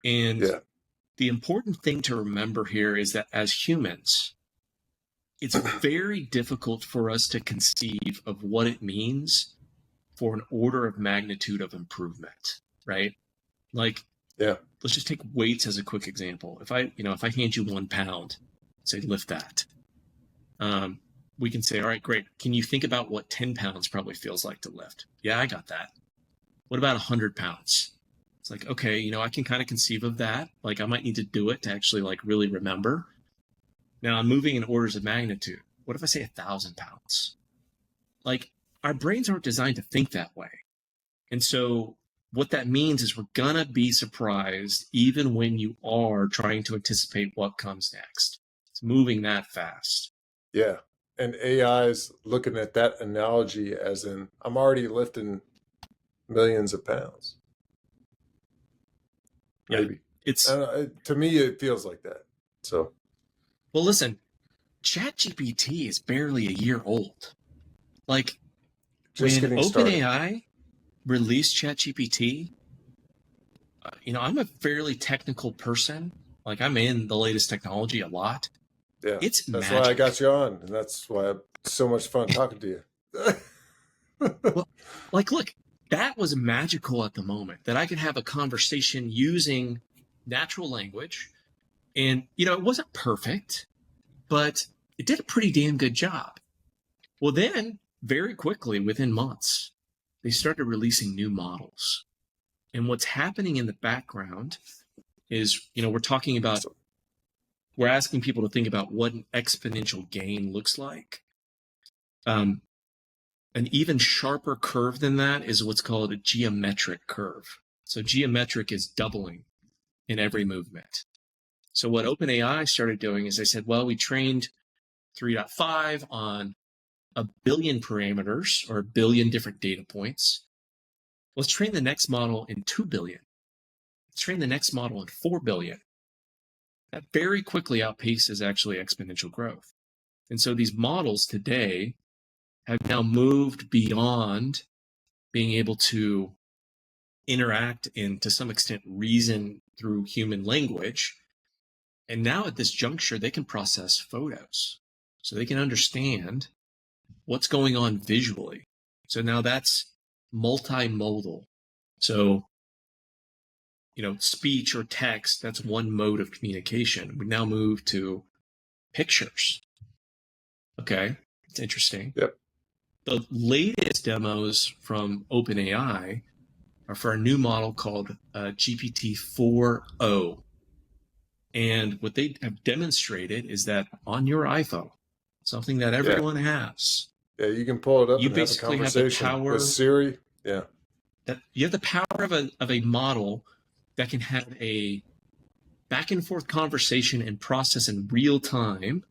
And the important thing to remember here is that as humans, it's very difficult for us to conceive of what it means for an order of magnitude of improvement, right? Like, let's just take weights as a quick example. If I hand you 1 pound, say lift that, we can say, all right, great. Can you think about what 10 pounds probably feels like to lift? Yeah, I got that. What about 100 pounds? It's like, okay, I can kind of conceive of that. Like I might need to do it to actually like really remember. Now I'm moving in orders of magnitude. What if I say 1,000 pounds? Like our brains aren't designed to think that way. And so what that means is we're going to be surprised even when you are trying to anticipate what comes next. It's moving that fast. Yeah. And AI is looking at that analogy as in, I'm already lifting millions of pounds. Maybe. It's to me, it feels like that. So, well, listen, ChatGPT is barely a year old. Like just when getting started. OpenAI released ChatGPT, I'm a fairly technical person. Like I'm in the latest technology a lot. Yeah, it's that's magic. why I got you on, and that's why it's so much fun talking to you. Well, like, look, that was magical at the moment that I could have a conversation using natural language, and it wasn't perfect, but it did a pretty damn good job. Well, then very quickly, within months, they started releasing new models, and what's happening in the background is, we're asking people to think about what an exponential gain looks like. An even sharper curve than that is what's called a geometric curve. So geometric is doubling in every movement. So what OpenAI started doing is they said, well, we trained 3.5 on 1 billion parameters or 1 billion different data points. Let's train the next model in 2 billion. Let's train the next model in 4 billion. That very quickly outpaces actually exponential growth. And so these models today have now moved beyond being able to interact and to some extent reason through human language. And now at this juncture, they can process photos. So they can understand what's going on visually. So now that's multimodal. So speech or text, that's one mode of communication. We now move to pictures. Okay, it's interesting. Yep. The latest demos from OpenAI are for a new model called GPT-4o. And what they have demonstrated is that on your iPhone, something that everyone has. Yeah, you can pull it up you and basically have a conversation have the power with Siri. Yeah. That you have the power of a model that can have a back and forth conversation and process in real time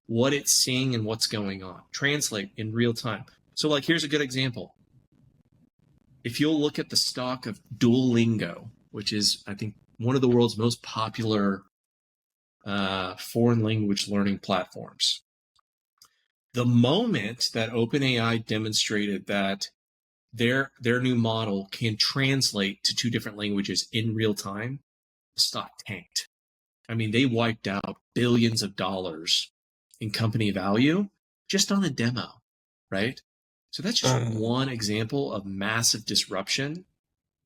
what it's seeing and what's going on. Translate in real time. So like, here's a good example. If you'll look at the stock of Duolingo, which is, I think, one of the world's most popular foreign language learning platforms, the moment that OpenAI demonstrated that their new model can translate to 2 different languages in real time, the stock tanked. I mean, they wiped out billions of dollars in company value just on a demo, right? So that's just one example of massive disruption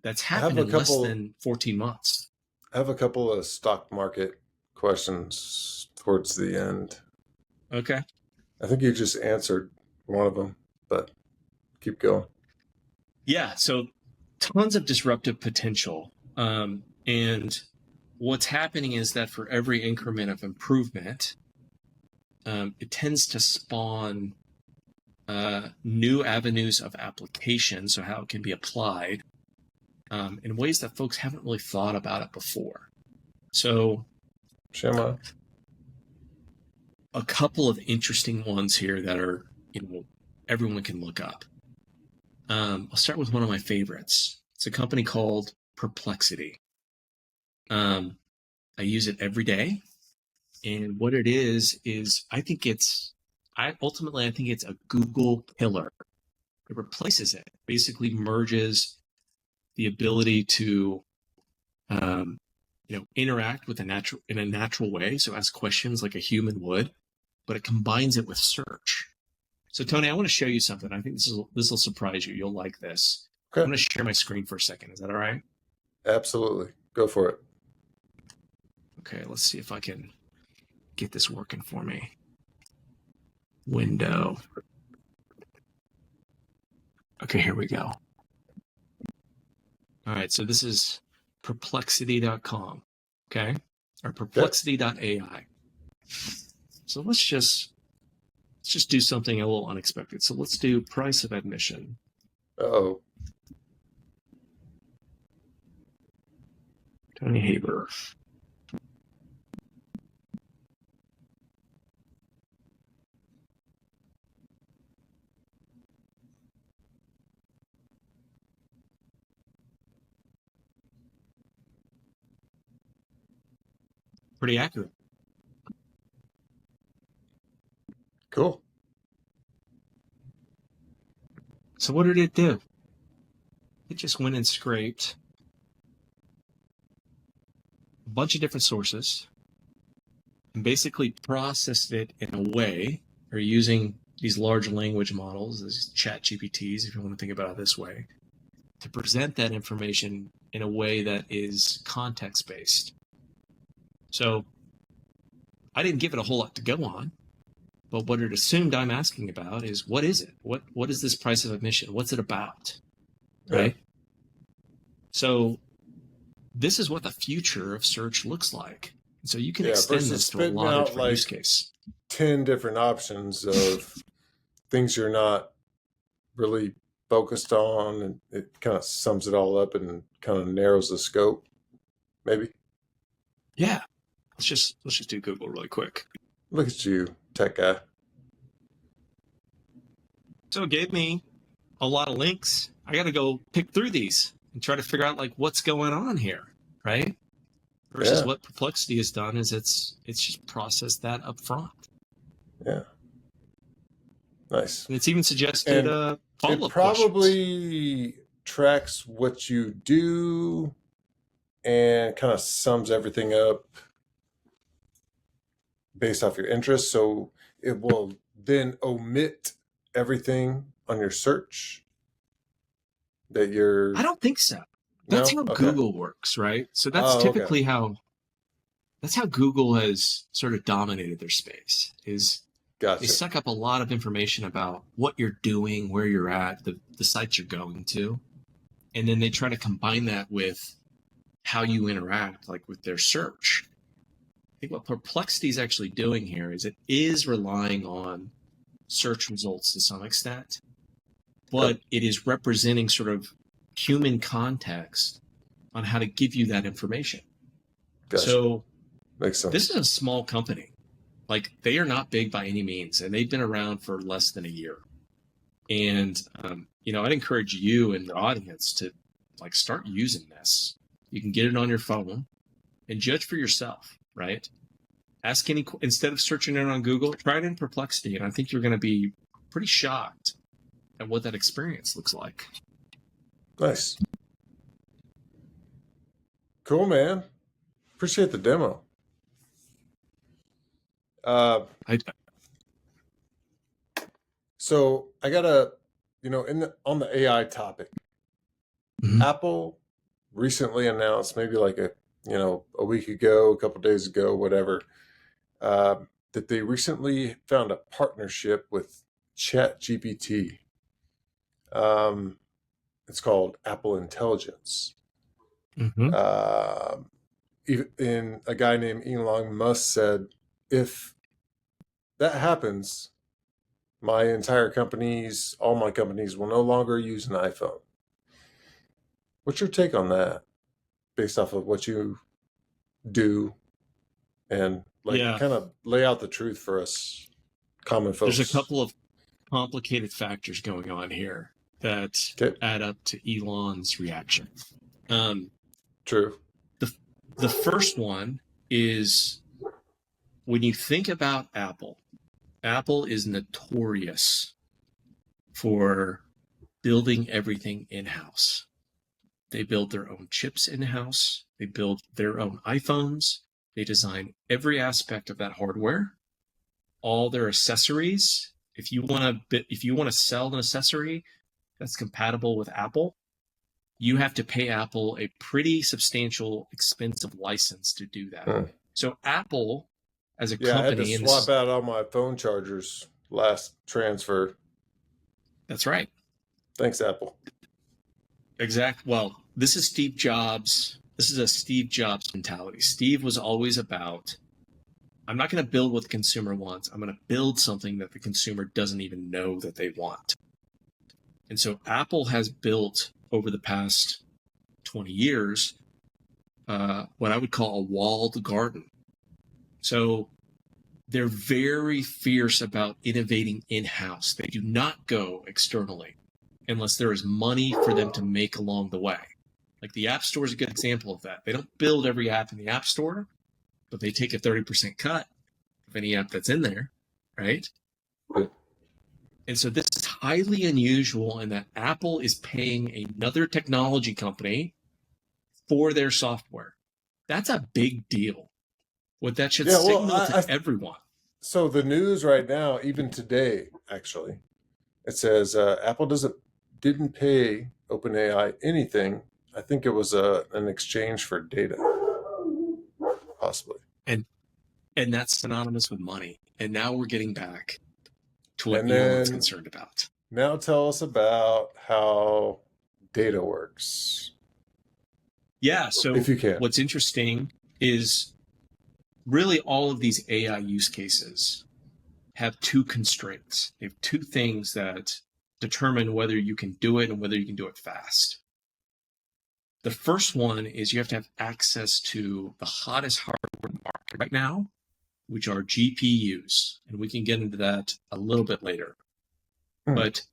that's happened in less than 14 months. I have a couple of stock market questions towards the end. Okay. I think you just answered one of them, but keep going. Yeah. So tons of disruptive potential. And what's happening is that for every increment of improvement, it tends to spawn new avenues of application, so how it can be applied in ways that folks haven't really thought about it before. So, Shema. A couple of interesting ones here that are, everyone can look up. I'll start with one of my favorites. It's a company called Perplexity. I use it every day, and what it is I think it's a Google killer. It replaces it. Basically, merges the ability to interact with in a natural way, so ask questions like a human would, but it combines it with search. So Tony, I want to show you something. I think this will surprise you. You'll like this. Okay. I'm going to share my screen for a second. Is that all right? Absolutely. Go for it. Okay, let's see if I can get this working for me. Window. Okay, here we go. All right, so this is perplexity.com, okay? Or perplexity.ai. So let's just do something a little unexpected. So let's do price of admission. Uh-oh. Tony Haber. Pretty accurate. Cool. So what did it do? It just went and scraped a bunch of different sources and basically processed it in a way, or using these large language models, these chat GPTs, if you want to think about it this way, to present that information in a way that is context-based. So I didn't give it a whole lot to go on, but what it assumed I'm asking about is, what is it? What is this price of admission? What's it about? Right? So this is what the future of search looks like. So you can extend this to a lot of different use cases. 10 different options of things you're not really focused on, and it kind of sums it all up and kind of narrows the scope, maybe. Yeah. Let's just do Google really quick. Look at you, tech guy. So it gave me a lot of links. I got to go pick through these and try to figure out like what's going on here, right? Versus what Perplexity has done is it's just processed that up front. Yeah. Nice. And it's even suggested follow-up it probably questions. Tracks what you do and kind of sums everything up based off your interests. So it will then omit everything on your search that you're... I don't think so. That's how Google works, right? So that's typically how Google has sort of dominated their space. They suck up a lot of information about what you're doing, where you're at, the sites you're going to, and then they try to combine that with how you interact, like with their search. I think what Perplexity is actually doing here is it is relying on search results to some extent, but it is representing sort of human context on how to give you that information. Gotcha. So makes sense. This is a small company. Like, they are not big by any means, and they've been around for less than a year. And, I'd encourage you and the audience to start using this. You can get it on your phone and judge for yourself, right? Ask instead of searching it on Google, try it in Perplexity. And I think you're going to be pretty shocked at what that experience looks like. Nice. Cool, man. Appreciate the demo. So I gotta, on the AI topic, Mhm. Apple recently announced, maybe like a week ago, a couple days ago, whatever, uh, that they recently found a partnership with ChatGPT. Um, it's called Apple Intelligence. Mhm. Um in a guy named Elon Musk said, if that happens, all my companies will no longer use an iPhone. What's your take on that, based off of what you do, and like Yeah, kind of lay out the truth for us common there's a folks? couple of complicated factors going on here that Okay, add up to Elon's reaction. Um, true. the the first one is when you think about Apple. Apple is notorious for building everything in-house. They build their own chips in-house. They build their own iPhones. They design every aspect of that hardware, all their accessories. If you want to sell an accessory that's compatible with Apple, you have to pay Apple a pretty substantial, expensive license to do that. Hmm. So Apple, as a Yeah, I had to company, and this swap is out all my phone chargers last transfer. that's right, Thanks, Apple. well, this is Steve Jobs. This is a Steve Jobs mentality. Steve was always about, I'm not going to build what the consumer wants. I'm going to build something that the consumer doesn't even know that they want. And so Apple has built over the past 20 years what I would call a walled garden. So they're very fierce about innovating in-house. They do not go externally unless there is money for them to make along the way. Like the App Store is a good example of that. They don't build every app in the App Store, but they take a 30% cut of any app that's in there, right? And so this is highly unusual in that Apple is paying another technology company for their software. That's a big deal. What that should Yeah, well, signal to everyone. so the news right now, even today, actually, it says Apple didn't pay OpenAI anything. I think it was an exchange for data, possibly. And and that's synonymous with money. And now we're getting back to what And Elon's then concerned about. now tell us about how data works, Yeah, if so you can. what's interesting is really all of these AI use cases have two constraints. They have two things that determine whether you can do it and whether you can do it fast. The first one is you have to have access to the hottest hardware in the market right now, which are GPUs. And we can get into that a little bit later. Hmm. But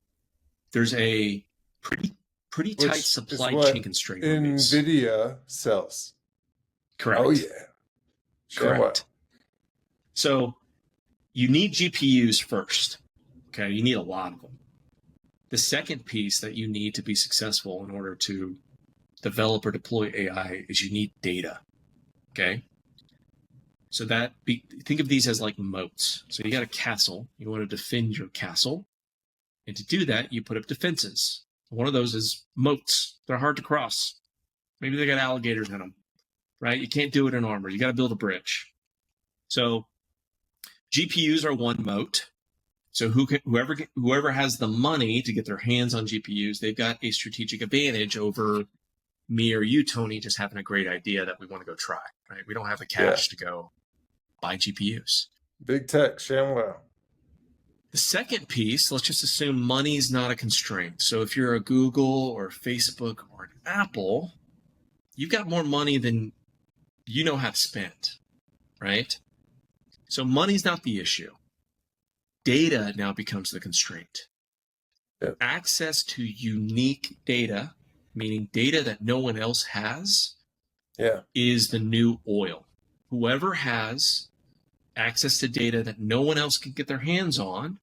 there's a pretty tight Which is supply chain what constraint on these. NVIDIA sells. Oh, Correct. yeah. ShamWow. Correct. So you need GPUs first. Okay, you need a lot of them. The second piece that you need to be successful in order to develop or deploy AI is you need data. Okay. So think of these as like moats. So you got a castle, you want to defend your castle. And to do that, you put up defenses. One of those is moats. They're hard to cross. Maybe they got alligators in them, right? You can't do it in armor. You got to build a bridge. So GPUs are one moat. So whoever has the money to get their hands on GPUs, they've got a strategic advantage over me or you, Tony, just having a great idea that we want to go try, right? We don't have the Yeah. cash to go buy GPUs. Big tech, ShamWow. The second piece, let's just assume money's not a constraint. So if you're a Google or Facebook or an Apple, you've got more money than you know how to spend, right? So money's not the issue. Data now becomes the constraint. Yep. Access to unique data, meaning data that no one else has, is the new oil. Whoever has access to data that no one else can get their hands on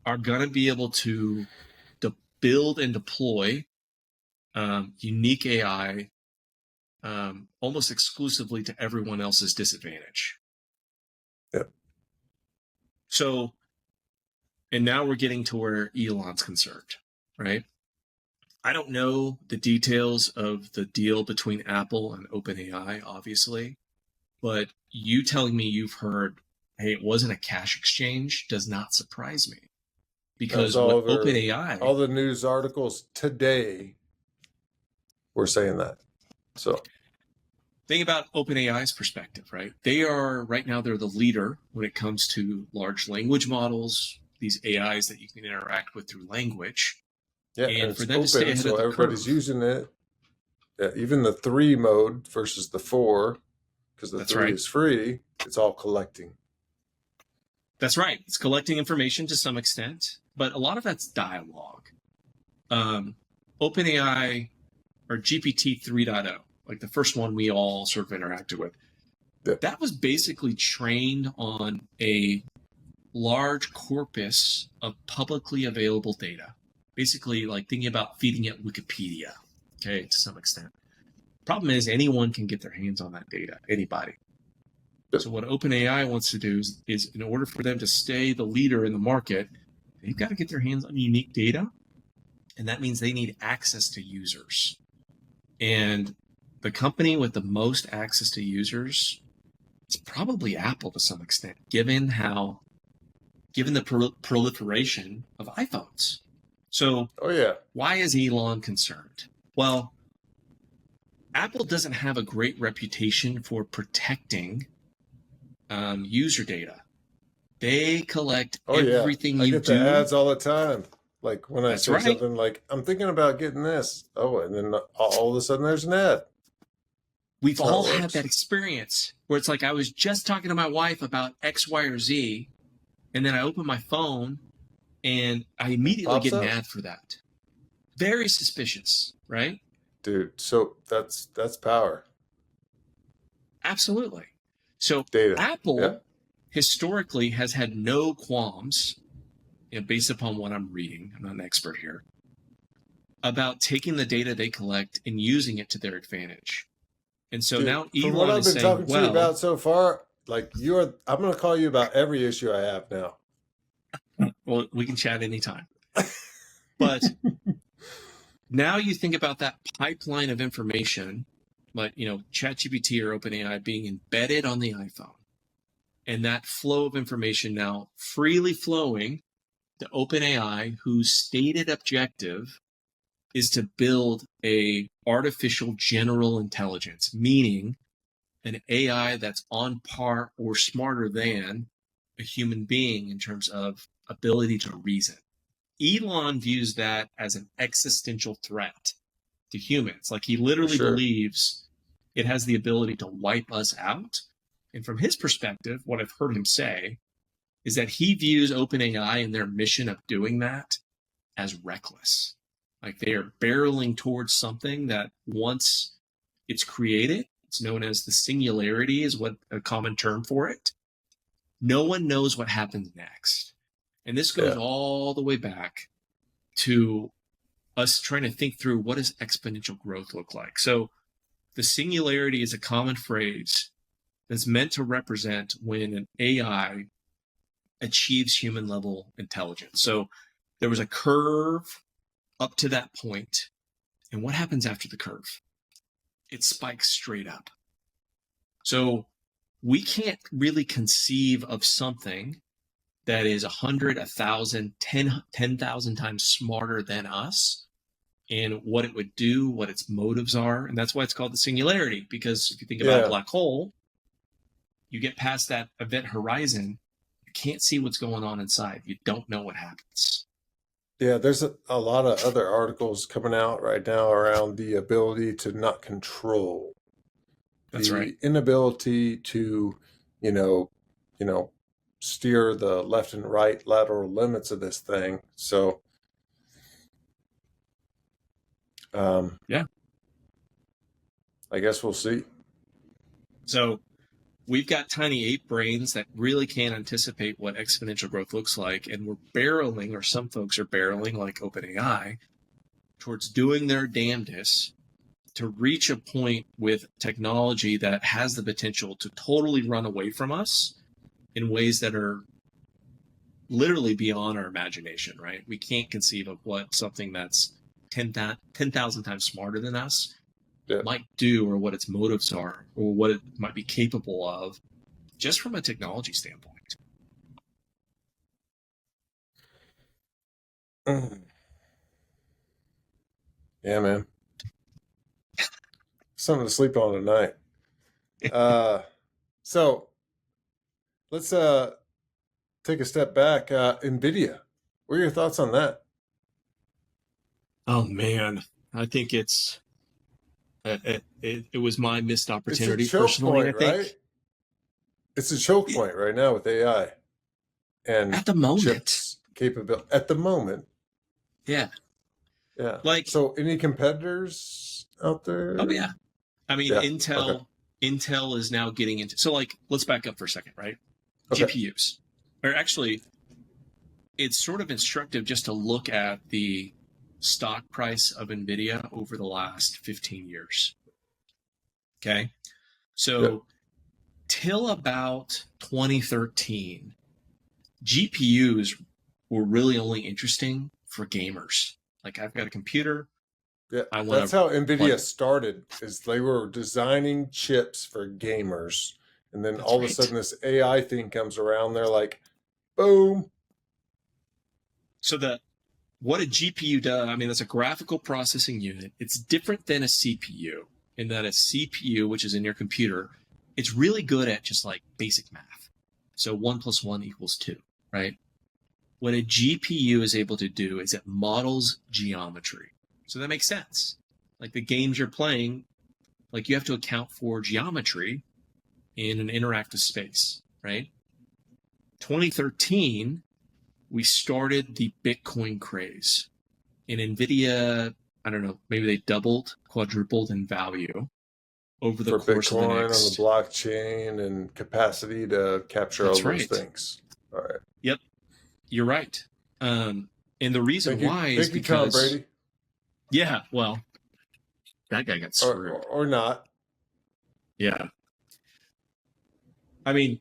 are going to be able to build and deploy unique AI almost exclusively to everyone else's disadvantage. Yep. So, and now we're getting to where Elon's concerned. right? I don't know the details of the deal between Apple and OpenAI, obviously, but you telling me you've heard, hey, it wasn't a cash exchange does not surprise me. That was Because all what over OpenAI, all the news articles today were saying that. So, think about OpenAI's perspective, right? They are, right now, they're the leader when it comes to large language models, these AIs that you can interact with through language. yeah, and And for it's them to stay open, ahead so of the everybody's curve, using it. Yeah, even the 3 mode versus the 4, because the that's 3 right. is free, it's all collecting. That's right. It's collecting information to some extent, but a lot of that's dialogue. OpenAI or GPT 3.0, like the first one we all sort of interacted with, Yeah, that was basically trained on a large corpus of publicly available data. Basically, like thinking about feeding it Wikipedia, okay, to some extent. Problem is, anyone can get their hands on that data, anybody. yeah. So what OpenAI wants to do is in order for them to stay the leader in the market, they've got to get their hands on unique data, and that means they need access to users. And the company with the most access to users is probably Apple to some extent, given the proliferation of iPhones. So Oh yeah. why is Elon concerned? Well, Apple doesn't have a great reputation for protecting user data. They collect Oh yeah. everything I you get the do. ads all the time. Like when I That's say right. something like, I'm thinking about getting this. Oh, and then all of a sudden there's an ad. We've That's how all it had that works. experience where it's like I was just talking to my wife about X, Y, or Z, and then I open my phone and I It immediately pops get an up. ad for that. Very suspicious, right? Dude, so that's power. Absolutely. So Data. Yeah. Apple historically has had no qualms, based upon what I'm reading, I'm not an expert here, about taking the data they collect and using it to their advantage. And so Dude, now from what Elon I've is been saying, talking to you well, about so far, like I'm gonna call you about every issue I have now. well, we can chat anytime. But now you think about that pipeline of information, like, ChatGPT or OpenAI being embedded on the iPhone, and that flow of information now freely flowing to OpenAI, whose stated objective is to build a artificial general intelligence, meaning an AI that's on par or smarter than a human being in terms of ability to reason. Elon views that as an existential threat to humans. Like he For literally sure. believes it has the ability to wipe us out. And from his perspective, what I've heard him say is that he views OpenAI and their mission of doing that as reckless. Like they are barreling towards something that once it's created, it's known as the singularity, is what a common term for it. No one knows what happens next. And this goes Yeah. all the way back to us trying to think through what does exponential growth look like. So the singularity is a common phrase that's meant to represent when an AI achieves human level intelligence. So there was a curve up to that point, and what happens after the curve? It spikes straight up. So we can't really conceive of something that is 100, 1,000, 10,000 times smarter than us and what it would do, what its motives are. And that's why it's called the singularity, because if you think about a Yeah. black hole, you get past that event horizon, you can't see what's going on inside. You don't know what happens. Yeah, there's a lot of other articles coming out right now around the ability to not control, That's right. the inability to, you know, you know, steer the left and right lateral limits of this thing. So, um, Yeah. I guess we'll see. So we've got tiny ape brains that really can't anticipate what exponential growth looks like. And we're barreling, or some folks are barreling, like OpenAI, towards doing their damnedest to reach a point with technology that has the potential to totally run away from us in ways that are literally beyond our imagination, right? We can't conceive of what something that's 10,000 times smarter than us might do, or what its motives are, or what it might be capable of, just from a technology standpoint. Yeah, man. Something to sleep on tonight. So let's take a step back. NVIDIA. What are your thoughts on that? Oh man, I think it was my missed opportunity It's a choke personally. point, I think right? It's a choke point right now with AI and at the moment, chips capability at the moment. yeah, Yeah. like So any competitors out there? oh yeah, I mean Yeah. Okay. Intel is now getting into, so like let's back up for a second, right? Okay. GPUs, or actually, it's sort of instructive just to look at the stock price of NVIDIA over the last 15 years. Okay. Good. So till about 2013, GPUs were really only interesting for gamers. Like, I've got a computer. Yeah. I want That's to how NVIDIA like, started, is they were designing chips for gamers. And then that's all of a right. sudden this AI thing comes around. They're like, boom. So what a GPU does, I mean, that's a graphical processing unit. It's different than a CPU in that a CPU, which is in your computer, it's really good at just like basic math. So 1 + 1 = 2, right? What a GPU is able to do is it models geometry. So that makes sense. Like the games you're playing, like you have to account for geometry in an interactive space, right? 2013, we started the Bitcoin craze. In NVIDIA, I don't know, maybe they doubled, quadrupled in value over the For course of the Bitcoin on the next. blockchain and capacity to capture all That's those right. things. All right. Yep, you're right. And the reason why is Thank you, Tom because, Brady. yeah, well, that guy got screwed. Or not. Yeah. I mean,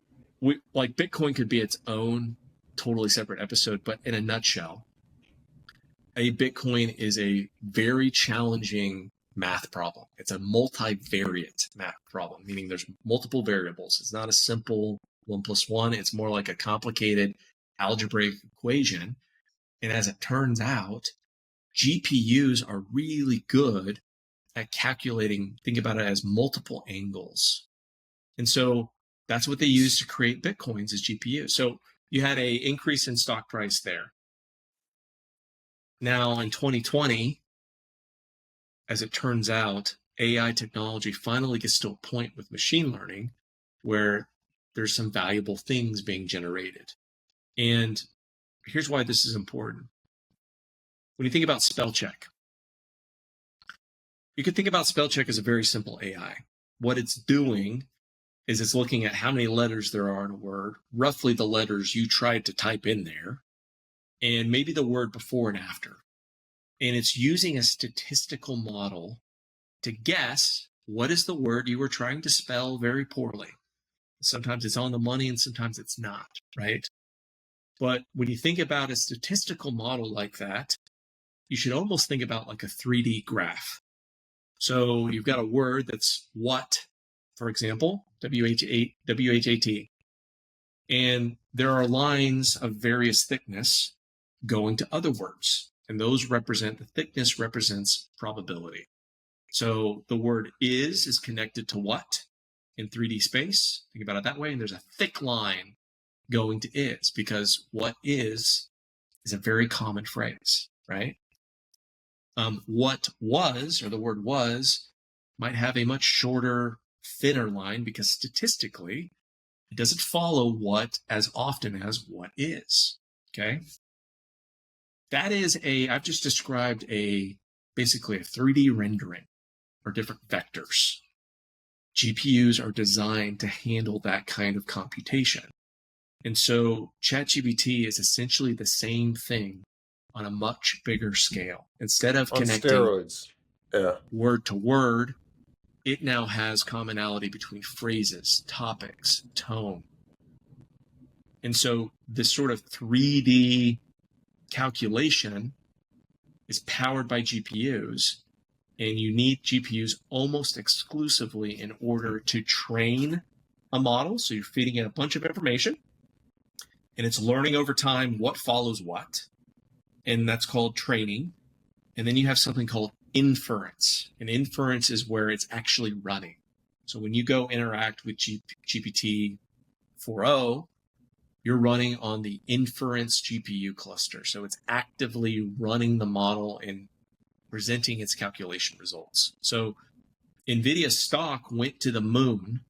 like Bitcoin could be its own totally separate episode, but in a nutshell, a Bitcoin is a very challenging math problem. It's a multivariate math problem, meaning there's multiple variables. It's not a simple 1 + 1. It's more like a complicated algebraic equation. And as it turns out, GPUs are really good at calculating, think about it as multiple angles. And so that's what they use to create Bitcoins, is GPUs. So you had a increase in stock price there. Now in 2020, as it turns out, AI technology finally gets to a point with machine learning where there's some valuable things being generated. And here's why this is important. When you think about spell check, you could think about spell check as a very simple AI. What it's doing is it's looking at how many letters there are in a word, roughly the letters you tried to type in there, and maybe the word before and after. And it's using a statistical model to guess what is the word you were trying to spell very poorly. Sometimes it's on the money and sometimes it's not, right? But when you think about a statistical model like that, you should almost think about like a 3D graph. So you've got a word that's what, for example, WHAT. And there are lines of various thickness going to other words. And those represent, the thickness represents probability. So the word is connected to what in 3D space. Think about it that way. And there's a thick line going to is, because what is a very common phrase, right? What was, or the word was, might have a much shorter, thinner line because statistically, it doesn't follow what as often as what is, okay? That is I've just described basically a 3D rendering or different vectors. GPUs are designed to handle that kind of computation. And so ChatGPT is essentially the same thing on a much bigger scale. Instead of On connecting steroids. Yeah. word to word, it now has commonality between phrases, topics, tone. And so this sort of 3D calculation is powered by GPUs, and you need GPUs almost exclusively in order to train a model. So you're feeding it a bunch of information, and it's learning over time what follows what, and that's called training. And then you have something called inference, and inference is where it's actually running. So when you go interact with GPT 4.0, you're running on the inference GPU cluster. So it's actively running the model and presenting its calculation results. So NVIDIA stock went to the moon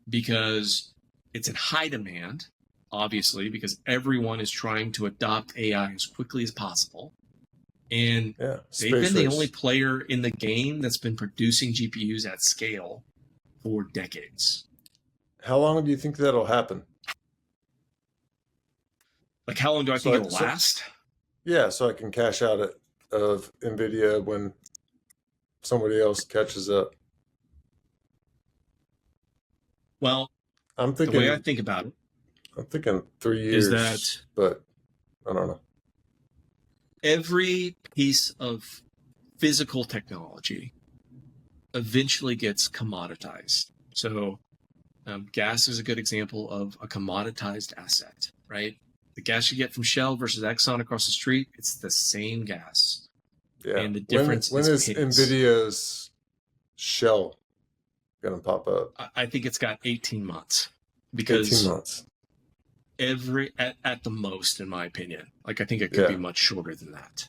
because it's in high demand, obviously, because everyone is trying to adopt AI as quickly as possible. And they've been the only player in the game that's been producing GPUs at scale for decades. How long do you think that'll happen? Like, how long do I think it'll last? Yeah, so I can cash out of NVIDIA when somebody else catches up. Well, I'm thinking, the way I think about it, I'm thinking 3 years, but I don't know. Every piece of physical technology eventually gets commoditized. So gas is a good example of a commoditized asset, right? The gas you get from Shell versus Exxon across the street, it's the same gas. Yeah. And the difference when is NVIDIA's Shell going to pop up? I think it's got 18 months. Because 18 months. At the most, in my opinion. Like, I think it could be much shorter than that.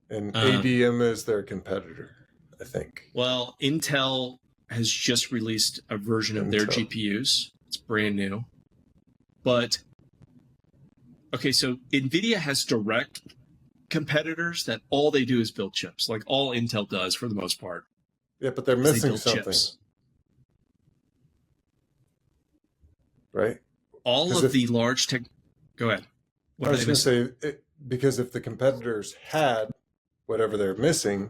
And ADM is their competitor, I think. Well, Intel has just released a version of their GPUs. It's brand new. But, okay, so NVIDIA has direct competitors that all they do is build chips, like all Intel does for the most part. Yeah, but they're missing something. Chips. Right? All of the large tech... Go ahead. I was going to say, because if the competitors had whatever they're missing,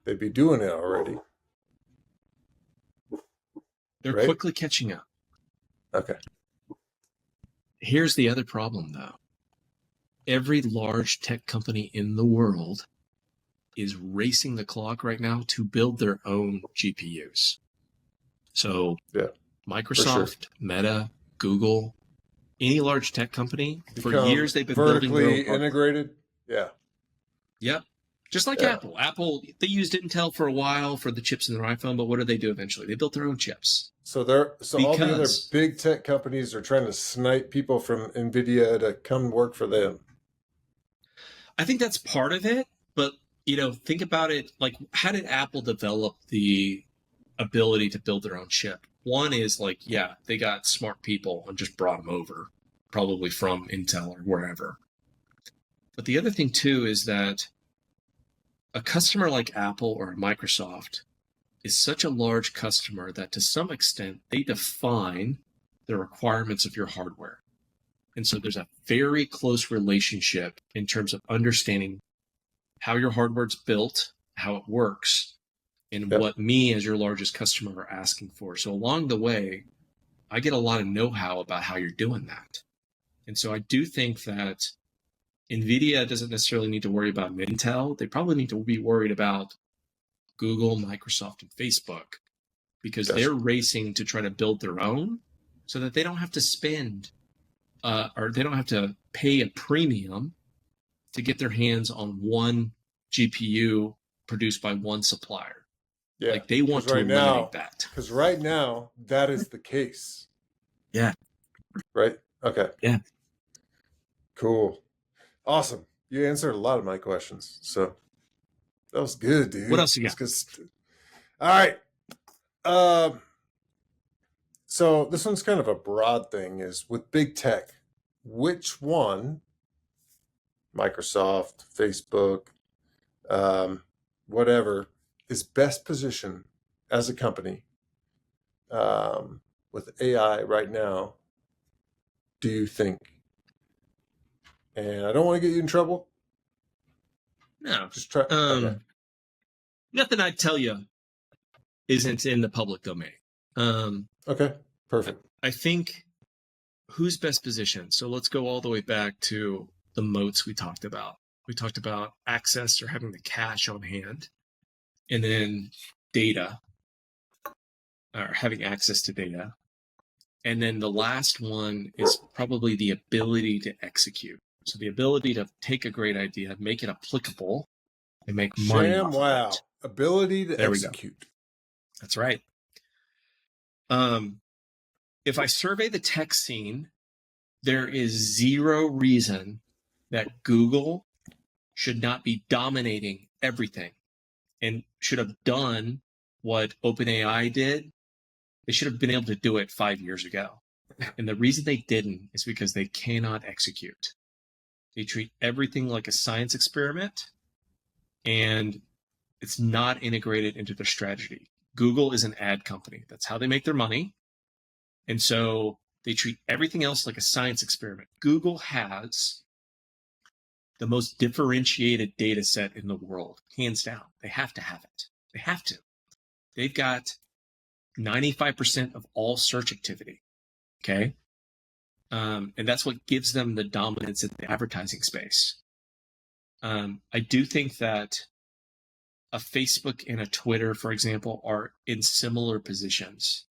they'd be doing it already. They're quickly catching up. Okay. Here's the other problem, though. Every large tech company in the world is racing the clock right now to build their own GPUs. So Microsoft, Meta, Google, any large tech company, for years they've been building their own vertically integrated. Yeah. Yep. Just like Apple. Apple, they used Intel for a while for the chips in their iPhone, but what did they do eventually? They built their own chips. So all the other big tech companies are trying to snipe people from NVIDIA to come work for them. I think that's part of it, but think about it, like, how did Apple develop the ability to build their own chip? One is they got smart people and just brought them over, probably from Intel or wherever. But the other thing too is that a customer like Apple or Microsoft is such a large customer that to some extent they define the requirements of your hardware. And so there's a very close relationship in terms of understanding how your hardware's built, how it works, and what me as your largest customer are asking for. So along the way, I get a lot of know-how about how you're doing that. And so I do think that NVIDIA doesn't necessarily need to worry about Intel. They probably need to be worried about Google, Microsoft, and Facebook, because they're racing to try to build their own so that they don't have to spend or they don't have to pay a premium to get their hands on one GPU produced by one supplier. Yeah. Like, they want to eliminate that. Because right now, that is the case. Yeah. Right? Okay. Yeah. Cool. Awesome. You answered a lot of my questions. So that was good, dude. What else you got? All right. So this one's kind of a broad thing, is with big tech, which one, Microsoft, Facebook, whatever, is best positioned as a company with AI right now, do you think? And I don't want to get you in trouble. No. Just try. Okay. Nothing I tell you isn't in the public domain. Okay, perfect. I think who's best positioned? So let's go all the way back to the moats we talked about. We talked about access or having the cash on hand, and then data or having access to data. And then the last one is probably the ability to execute. So the ability to take a great idea, make it applicable, and make money off of it. Ability to There execute. We go. That's right. If I survey the tech scene, there is zero reason that Google should not be dominating everything and should have done what OpenAI did. They should have been able to do it 5 years ago. And the reason they didn't is because they cannot execute. They treat everything like a science experiment, and it's not integrated into their strategy. Google is an ad company. That's how they make their money. And so they treat everything else like a science experiment. Google has the most differentiated data set in the world, hands down. They have to have it. They have to. They've got 95% of all search activity. Okay. And that's what gives them the dominance in the advertising space. I do think that a Facebook and a Twitter, for example, are in similar positions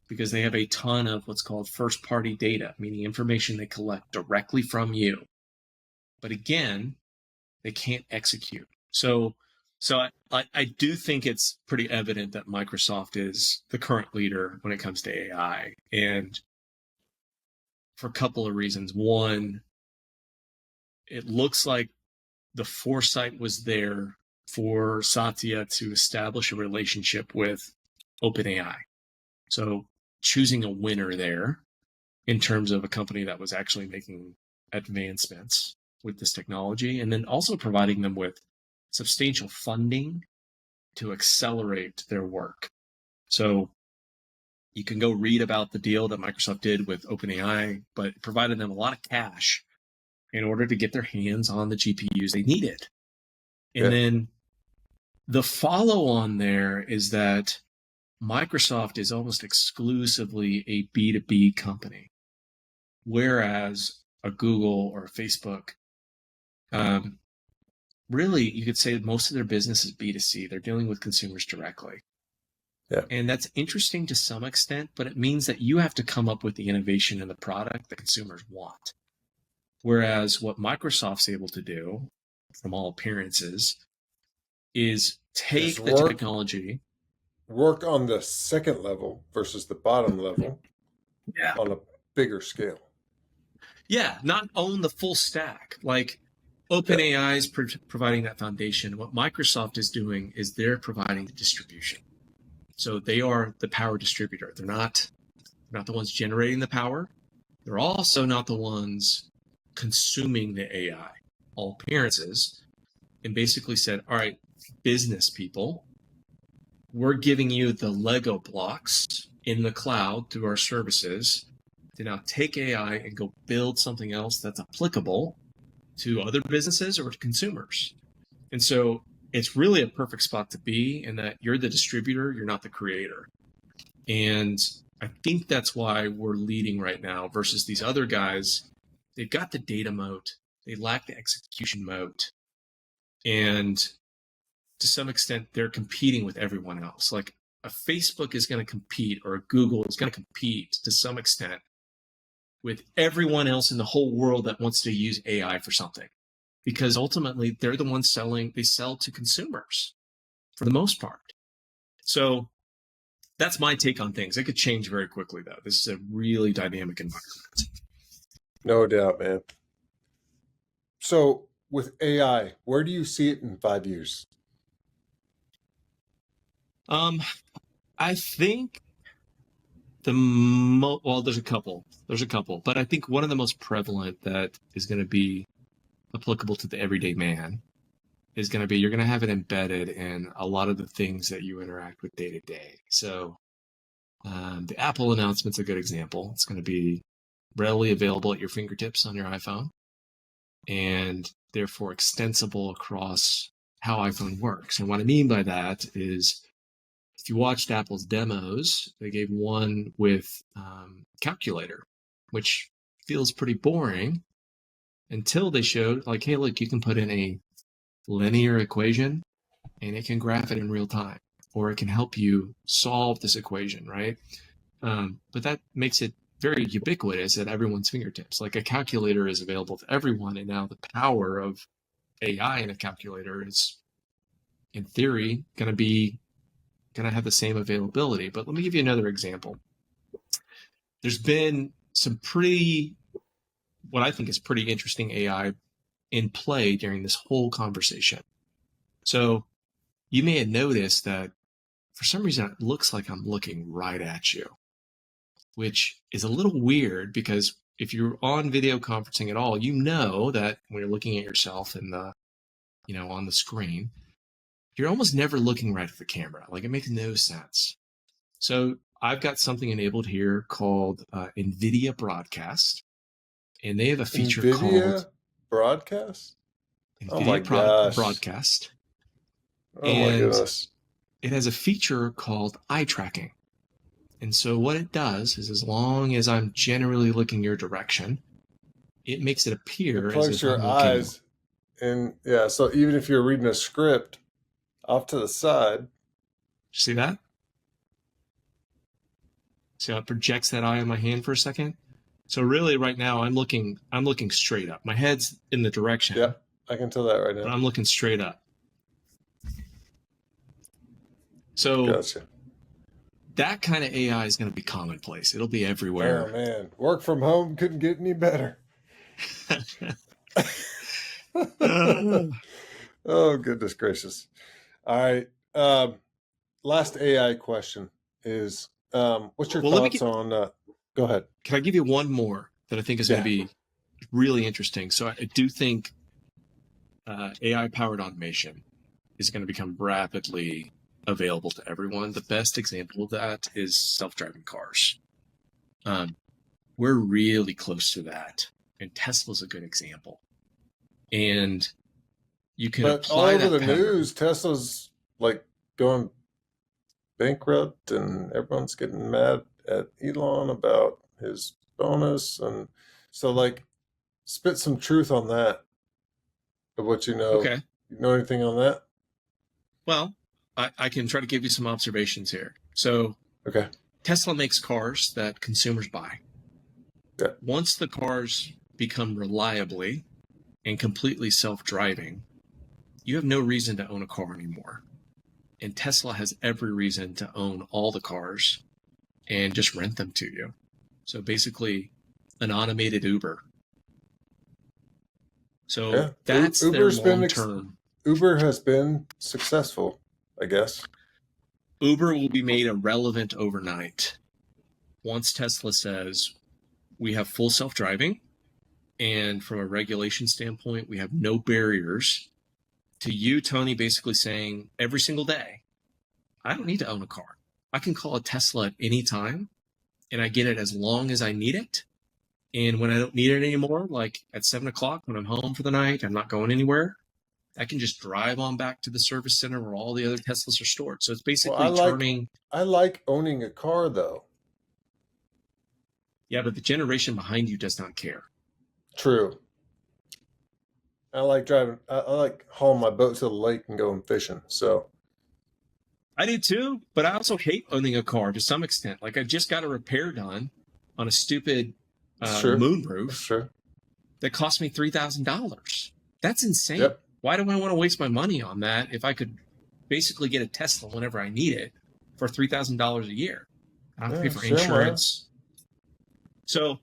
because they have a ton of what's called first party data, meaning information they collect directly from you. But again, they can't execute. So I do think it's pretty evident that Microsoft is the current leader when it comes to AI. And for a couple of reasons. One, it looks like the foresight was there for Satya to establish a relationship with OpenAI. So choosing a winner there in terms of a company that was actually making advancements with this technology, and then also providing them with substantial funding to accelerate their work. So you can go read about the deal that Microsoft did with OpenAI, but it provided them a lot of cash in order to get their hands on the GPUs they needed. And then the follow-on there is that Microsoft is almost exclusively a B2B company, whereas a Google or a Facebook, really, you could say most of their business is B2C. They're dealing with consumers directly. Yeah. And that's interesting to some extent, but it means that you have to come up with the innovation in the product that consumers want. Whereas what Microsoft's able to do, from all appearances, is take the technology. Work on the second level versus the bottom level on a bigger scale. Yeah, not own the full stack. Like OpenAI is providing that foundation. What Microsoft is doing is they're providing the distribution. So they are the power distributor. They're not the ones generating the power. They're also not the ones consuming the AI, all appearances, and basically said, all right, business people, we're giving you the Lego blocks in the cloud through our services to now take AI and go build something else that's applicable to other businesses or to consumers. And so it's really a perfect spot to be in that you're the distributor, you're not the creator. And I think that's why we're leading right now versus these other guys. They've got the data moat, they lack the execution moat, and to some extent, they're competing with everyone else. Like a Facebook is going to compete, or a Google is going to compete to some extent with everyone else in the whole world that wants to use AI for something. Because ultimately, they're the ones selling, they sell to consumers for the most part. So that's my take on things. It could change very quickly, though. This is a really dynamic environment. No doubt, man. So with AI, where do you see it in 5 years? I think there's a couple, but I think one of the most prevalent that is going to be applicable to the everyday man is going to be, you're going to have it embedded in a lot of the things that you interact with day to day. So the Apple announcement's a good example. It's going to be readily available at your fingertips on your iPhone, and therefore extensible across how iPhone works. And what I mean by that is, if you watched Apple's demos, they gave one with calculator, which feels pretty boring until they showed, like, hey, look, you can put in a linear equation and it can graph it in real time, or it can help you solve this equation, right? But that makes it very ubiquitous at everyone's fingertips. Like a calculator is available to everyone, and now the power of AI in a calculator is, in theory, going to have the same availability. But let me give you another example. There's been some what I think is pretty interesting AI in play during this whole conversation. So you may have noticed that for some reason it looks like I'm looking right at you, which is a little weird because if you're on video conferencing at all, you know that when you're looking at yourself in the, on the screen, you're almost never looking right at the camera. Like, it makes no sense. So I've got something enabled here called NVIDIA Broadcast, and they have a feature called Broadcast. NVIDIA Broadcast. Oh my goodness. It has a feature called eye tracking. And so what it does is, as long as I'm generally looking your direction, it makes it appear it plugs as if your I'm eyes. And yeah, so even if you're reading a script off to the side. See that? See how it projects that eye on my hand for a second? So really right now I'm looking straight up. My head's in the direction. Yeah, I can tell that right now. But I'm looking straight up. So gotcha. That kind of AI is going to be commonplace. It'll be everywhere. Oh man, work from home couldn't get any better. Oh goodness gracious. All right. Last AI question is, what's your thoughts on? Go ahead. Can I give you one more that I think is going to be really interesting? So I do think AI-powered automation is going to become rapidly available to everyone. The best example of that is self-driving cars. We're really close to that, and Tesla's a good example. And you can apply all over that the news, Tesla's like going bankrupt, and everyone's getting mad at Elon about his bonus, and so like, spit some truth on that of what you know. Okay. You know anything on that? Well, I can try to give you some observations here. So, okay, Tesla makes cars that consumers buy. Yeah. Once the cars become reliably and completely self-driving, you have no reason to own a car anymore. And Tesla has every reason to own all the cars and just rent them to you. So basically, an automated Uber. So that's their long-term. Uber has been successful, I guess. Uber will be made irrelevant overnight. Once Tesla says, we have full self-driving, and from a regulation standpoint, we have no barriers to you, Tony, basically saying every single day, I don't need to own a car. I can call a Tesla at any time, and I get it as long as I need it. And when I don't need it anymore, like at 7 o'clock when I'm home for the night, I'm not going anywhere, I can just drive on back to the service center where all the other Teslas are stored. So it's basically turning... I like owning a car, though. Yeah, but the generation behind you does not care. True. I like driving. I like hauling my boat to the lake and going fishing. So I do too, but I also hate owning a car to some extent. Like, I just got a repair done on a stupid moonroof that cost me $3,000. That's insane. Yep. Why do I want to waste my money on that if I could basically get a Tesla whenever I need it for $3,000 a year? I don't have to pay for insurance. So,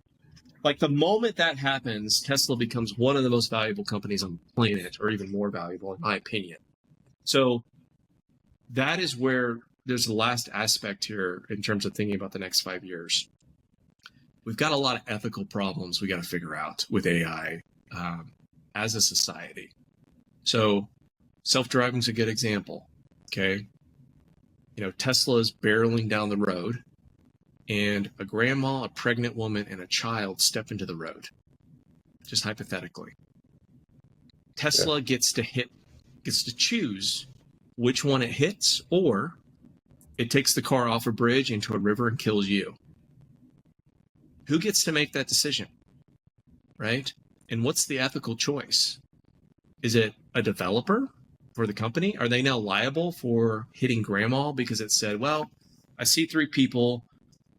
like, the moment that happens, Tesla becomes one of the most valuable companies on the planet, or even more valuable, in my opinion. So that is where there's the last aspect here in terms of thinking about the next 5 years. We've got a lot of ethical problems we got to figure out with AI as a society. So self-driving is a good example, okay? You know, Tesla is barreling down the road, and a grandma, a pregnant woman, and a child step into the road, just hypothetically. Tesla gets to choose which one it hits, or it takes the car off a bridge into a river and kills you. Who gets to make that decision? right? And what's the ethical choice? Is it a developer for the company? Are they now liable for hitting grandma because it said, well, I see 3 people.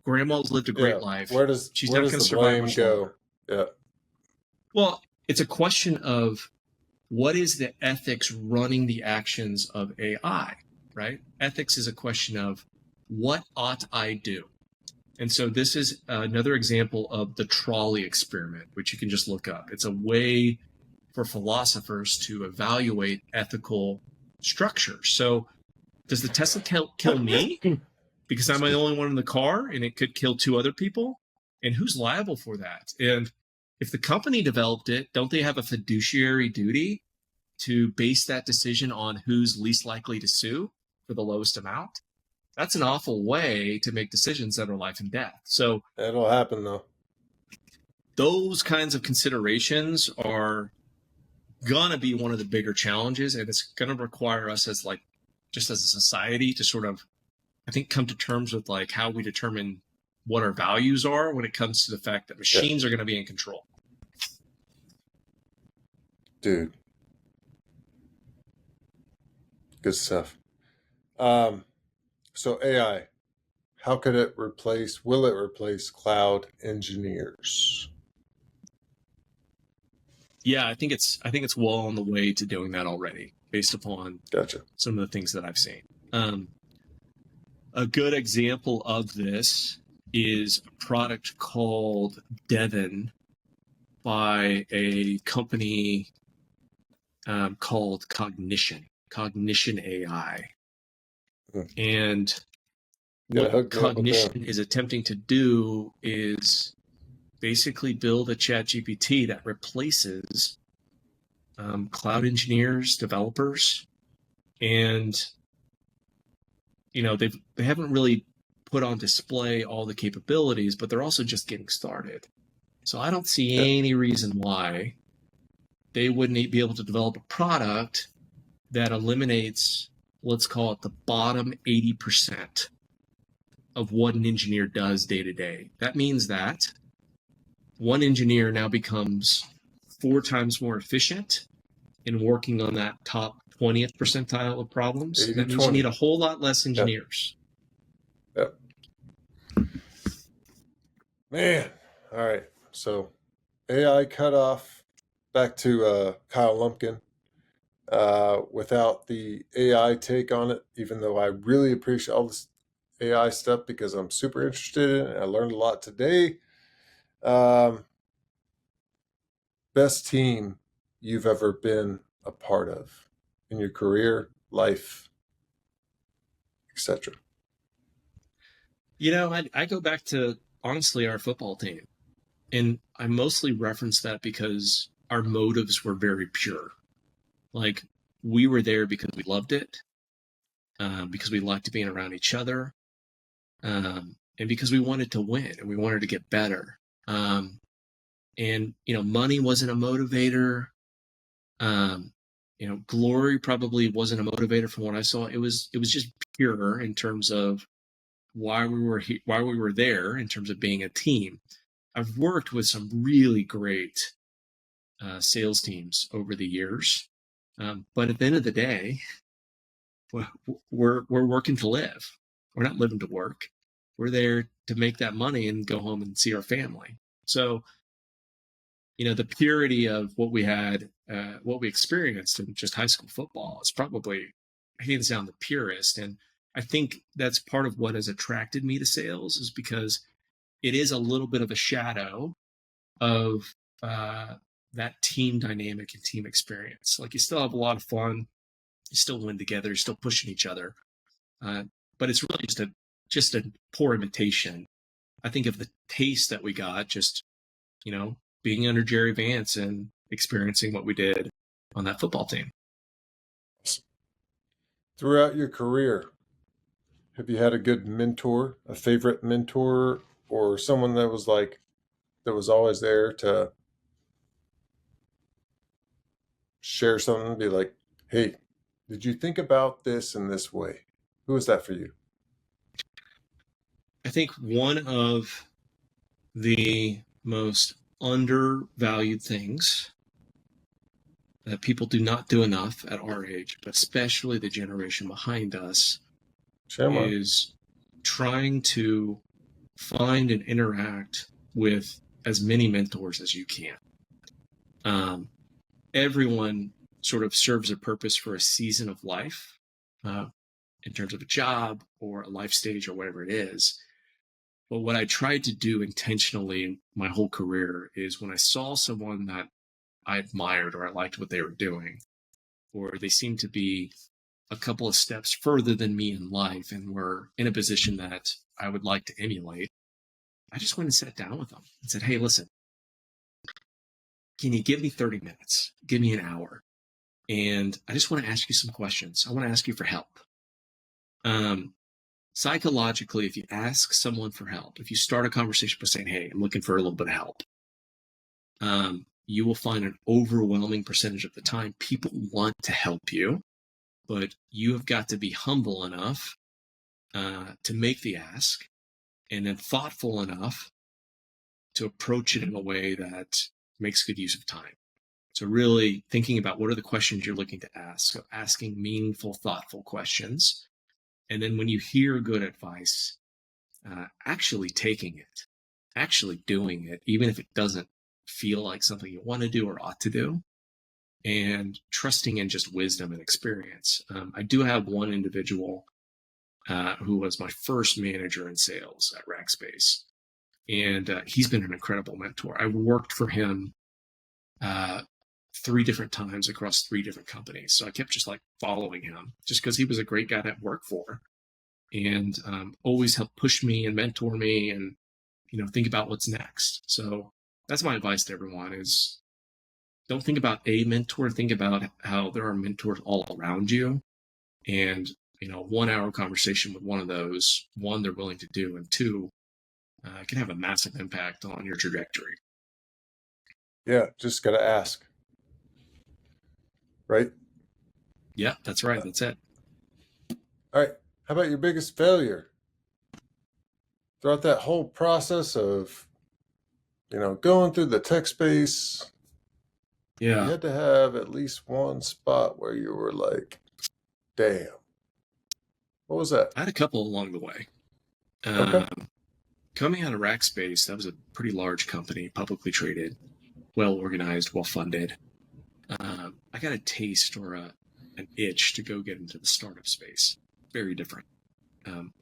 Grandma's lived a great Yeah. life. Where does She's where not does going the to survive blame much go? longer. Yeah. Well, it's a question of what is the ethics running the actions of AI, right? Ethics is a question of what ought I do? And so this is another example of the trolley experiment, which you can just look up. It's a way for philosophers to evaluate ethical structures. So does the Tesla kill me because I'm the only one in the car and it could kill 2 other people? And who's liable for that? And if the company developed it, don't they have a fiduciary duty to base that decision on who's least likely to sue for the lowest amount? That's an awful way to make decisions that are life and death. So It'll happen though. those kinds of considerations are gonna be one of the bigger challenges, and it's gonna require us as like just as a society to sort of, I think, come to terms with like how we determine what our values are when it comes to the fact that machines are going to be in control. Dude. Good stuff. So AI, how could it will it replace cloud engineers? Yeah, I think it's well on the way to doing that already, based upon Gotcha. some of the things that I've seen. A good example of this is a product called Devon by a company called Cognition AI. And what Cognition is attempting to do is basically build a ChatGPT that replaces cloud engineers, developers, and they haven't really put on display all the capabilities, but they're also just getting started. So I don't see any reason why they wouldn't be able to develop a product that eliminates, let's call it, the bottom 80% of what an engineer does day to day. That means that one engineer now becomes 4 times more efficient in working on that top 20th percentile of problems. That means you need a whole lot less engineers. Yep. Man. All right. So AI cutoff, back to Kyle Lumpkin. Without the AI take on it, even though I really appreciate all this AI stuff because I'm super interested in it. I learned a lot today. Best team you've ever been a part of in your career, life, etc. I go back to, honestly, our football team. And I mostly reference that because our motives were very pure. Like, we were there because we loved it, because we liked being around each other, and because we wanted to win and we wanted to get better. And money wasn't a motivator. Glory probably wasn't a motivator from what I saw. It was just pure in terms of why we were there, in terms of being a team. I've worked with some really great sales teams over the years, but at the end of the day, we're working to live. We're not living to work. We're there to make that money and go home and see our family. So, the purity of what we had, what we experienced in just high school football is probably hands down the purest. And I think that's part of what has attracted me to sales, is because it is a little bit of a shadow of that team dynamic and team experience. Like, you still have a lot of fun, you still win together, you're still pushing each other, but it's really just a poor imitation, I think, of the taste that we got just being under Jerry Vance and experiencing what we did on that football team. Throughout your career, have you had a good mentor, a favorite mentor, or someone that was always there to share something, be like, hey, did you think about this in this way? Who was that for you? I think one of the most undervalued things that people do not do enough at our age, but especially the generation behind us, Sure. is trying to find and interact with as many mentors as you can. Everyone sort of serves a purpose for a season of life, in terms of a job or a life stage or whatever it is. But what I tried to do intentionally in my whole career is when I saw someone that I admired or I liked what they were doing, or they seemed to be a couple of steps further than me in life and were in a position that I would like to emulate, I just went and sat down with them and said, hey, listen, can you give me 30 minutes? Give me an hour. And I just want to ask you some questions. I want to ask you for help. Psychologically, if you ask someone for help, if you start a conversation by saying, hey, I'm looking for a little bit of help, you will find an overwhelming percentage of the time people want to help you, but you have got to be humble enough to make the ask, and then thoughtful enough to approach it in a way that makes good use of time. So really thinking about what are the questions you're looking to ask. So asking meaningful, thoughtful questions. And then when you hear good advice, actually taking it, actually doing it, even if it doesn't feel like something you want to do or ought to do, and trusting in just wisdom and experience. I do have one individual who was my first manager in sales at Rackspace. And he's been an incredible mentor. I worked for him 3 different times across 3 different companies. So I kept just like following him just because he was a great guy to work for, and always helped push me and mentor me and, think about what's next. So that's my advice to everyone is don't think about a mentor, think about how there are mentors all around you. And, 1 hour conversation with one of those, one, they're willing to do, and 2, can have a massive impact on your trajectory. Yeah, just got to ask. Right? Yeah, that's right. That's it. All right. How about your biggest failure? Throughout that whole process of, going through the tech space, you Yeah. had to have at least one spot where you were like, damn. What was that? I had a couple along the way. Okay. Coming out of Rackspace, that was a pretty large company, publicly traded, well organized, well funded. I got a taste or an itch to go get into the startup space. Very different.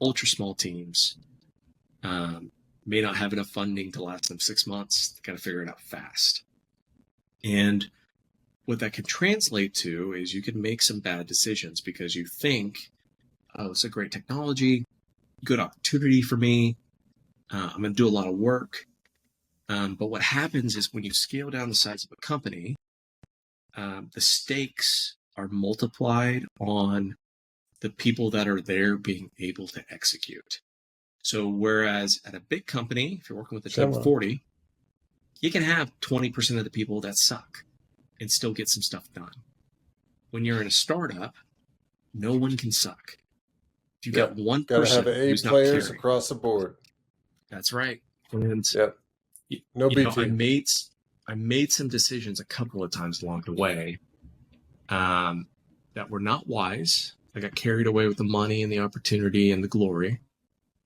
Ultra small teams, may not have enough funding to last them 6 months. Got to figure it out fast. And what that can translate to is you can make some bad decisions because you think, oh, it's a great technology, good opportunity for me. I'm going to do a lot of work. But what happens is when you scale down the size of a company, the stakes are multiplied on the people that are there being able to execute. So whereas at a big company, if you're working with a team of 40, you can have 20% of the people that suck and still get some stuff done. When you're in a startup, no one can suck. If you've got one person gotta have A who's not players caring, across the board. that's right. And Yep. No B I team. made some decisions a couple of times along the way that were not wise. I got carried away with the money and the opportunity and the glory.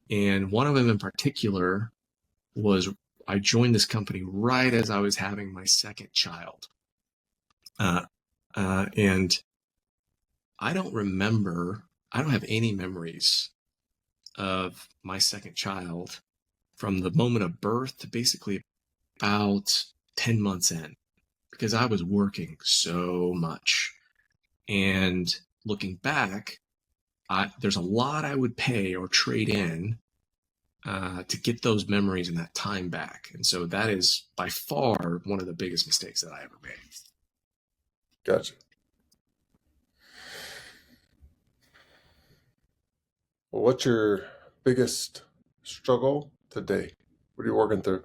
And one of them in particular was I joined this company right as I was having my second child. And I don't have any memories of my second child from the moment of birth to basically about 10 months in, because I was working so much. And looking back, there's a lot I would pay or trade in to get those memories and that time back. And so that is by far one of the biggest mistakes that I ever made. Gotcha. Well, what's your biggest struggle today? What are you working through?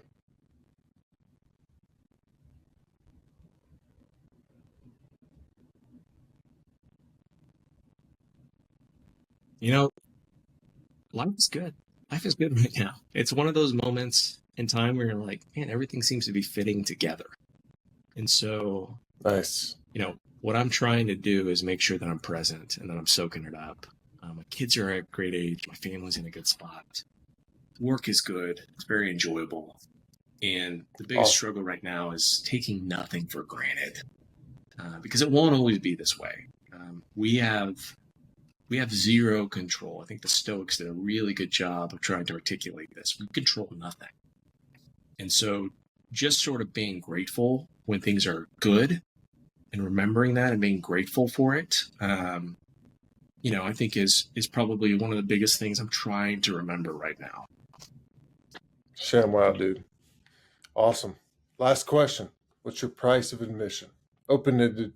Life is good. Life is good right now. It's one of those moments in time where you're like, man, everything seems to be fitting together. And so, Nice. what I'm trying to do is make sure that I'm present and that I'm soaking it up. My kids are at a great age. My family's in a good spot. Work is good. It's very enjoyable. And the biggest Awesome. struggle right now is taking nothing for granted, because it won't always be this way. We have zero control. I think the Stoics did a really good job of trying to articulate this. We control nothing. And so just sort of being grateful when things are good and remembering that and being grateful for it, I think is probably one of the biggest things I'm trying to remember right now. Sham wow, dude. Awesome. Last question. What's your price of admission? Open-ended.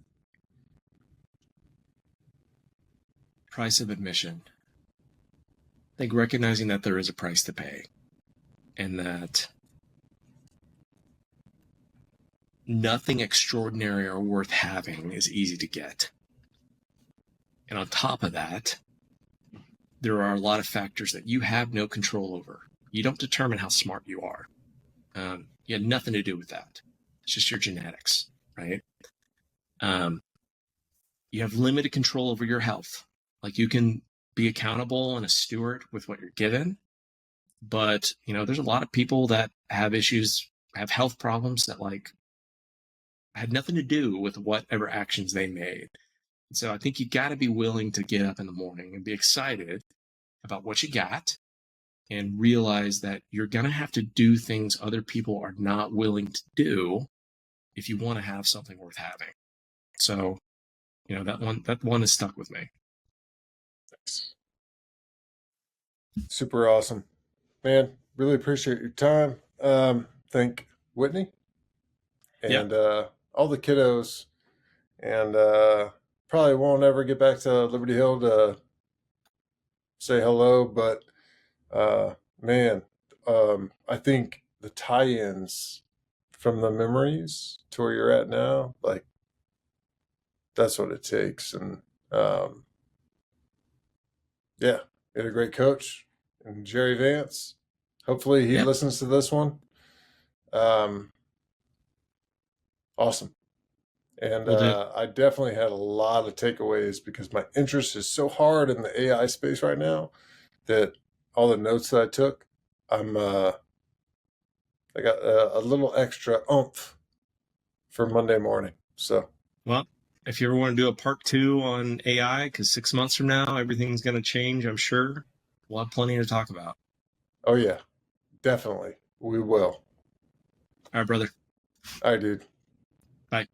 Price of admission. I think recognizing that there is a price to pay and that nothing extraordinary or worth having is easy to get. And on top of that, there are a lot of factors that you have no control over. You don't determine how smart you are. You had nothing to do with that. It's just your genetics, right? You have limited control over your health. Like, you can be accountable and a steward with what you're given. But, there's a lot of people that have issues, have health problems that had nothing to do with whatever actions they made. And so I think you got to be willing to get up in the morning and be excited about what you got and realize that you're going to have to do things other people are not willing to do if you want to have something worth having. So, that one has stuck with me. Super awesome. Man, really appreciate your time. Thank Whitney and all the kiddos. And probably won't ever get back to Liberty Hill to say hello, but man, I think the tie-ins from the memories to where you're at now, like, that's what it takes. And yeah, you had a great coach and Jerry Vance. Hopefully he listens to this one. Awesome. And I definitely had a lot of takeaways because my interest is so hard in the AI space right now that all the notes that I took, I got a little extra oomph for Monday morning. So, well, if you ever want to do a part 2 on AI, because 6 months from now, everything's going to change, I'm sure we'll have plenty to talk about. Oh, yeah, definitely. We will. All right, brother. All right, dude. Bye.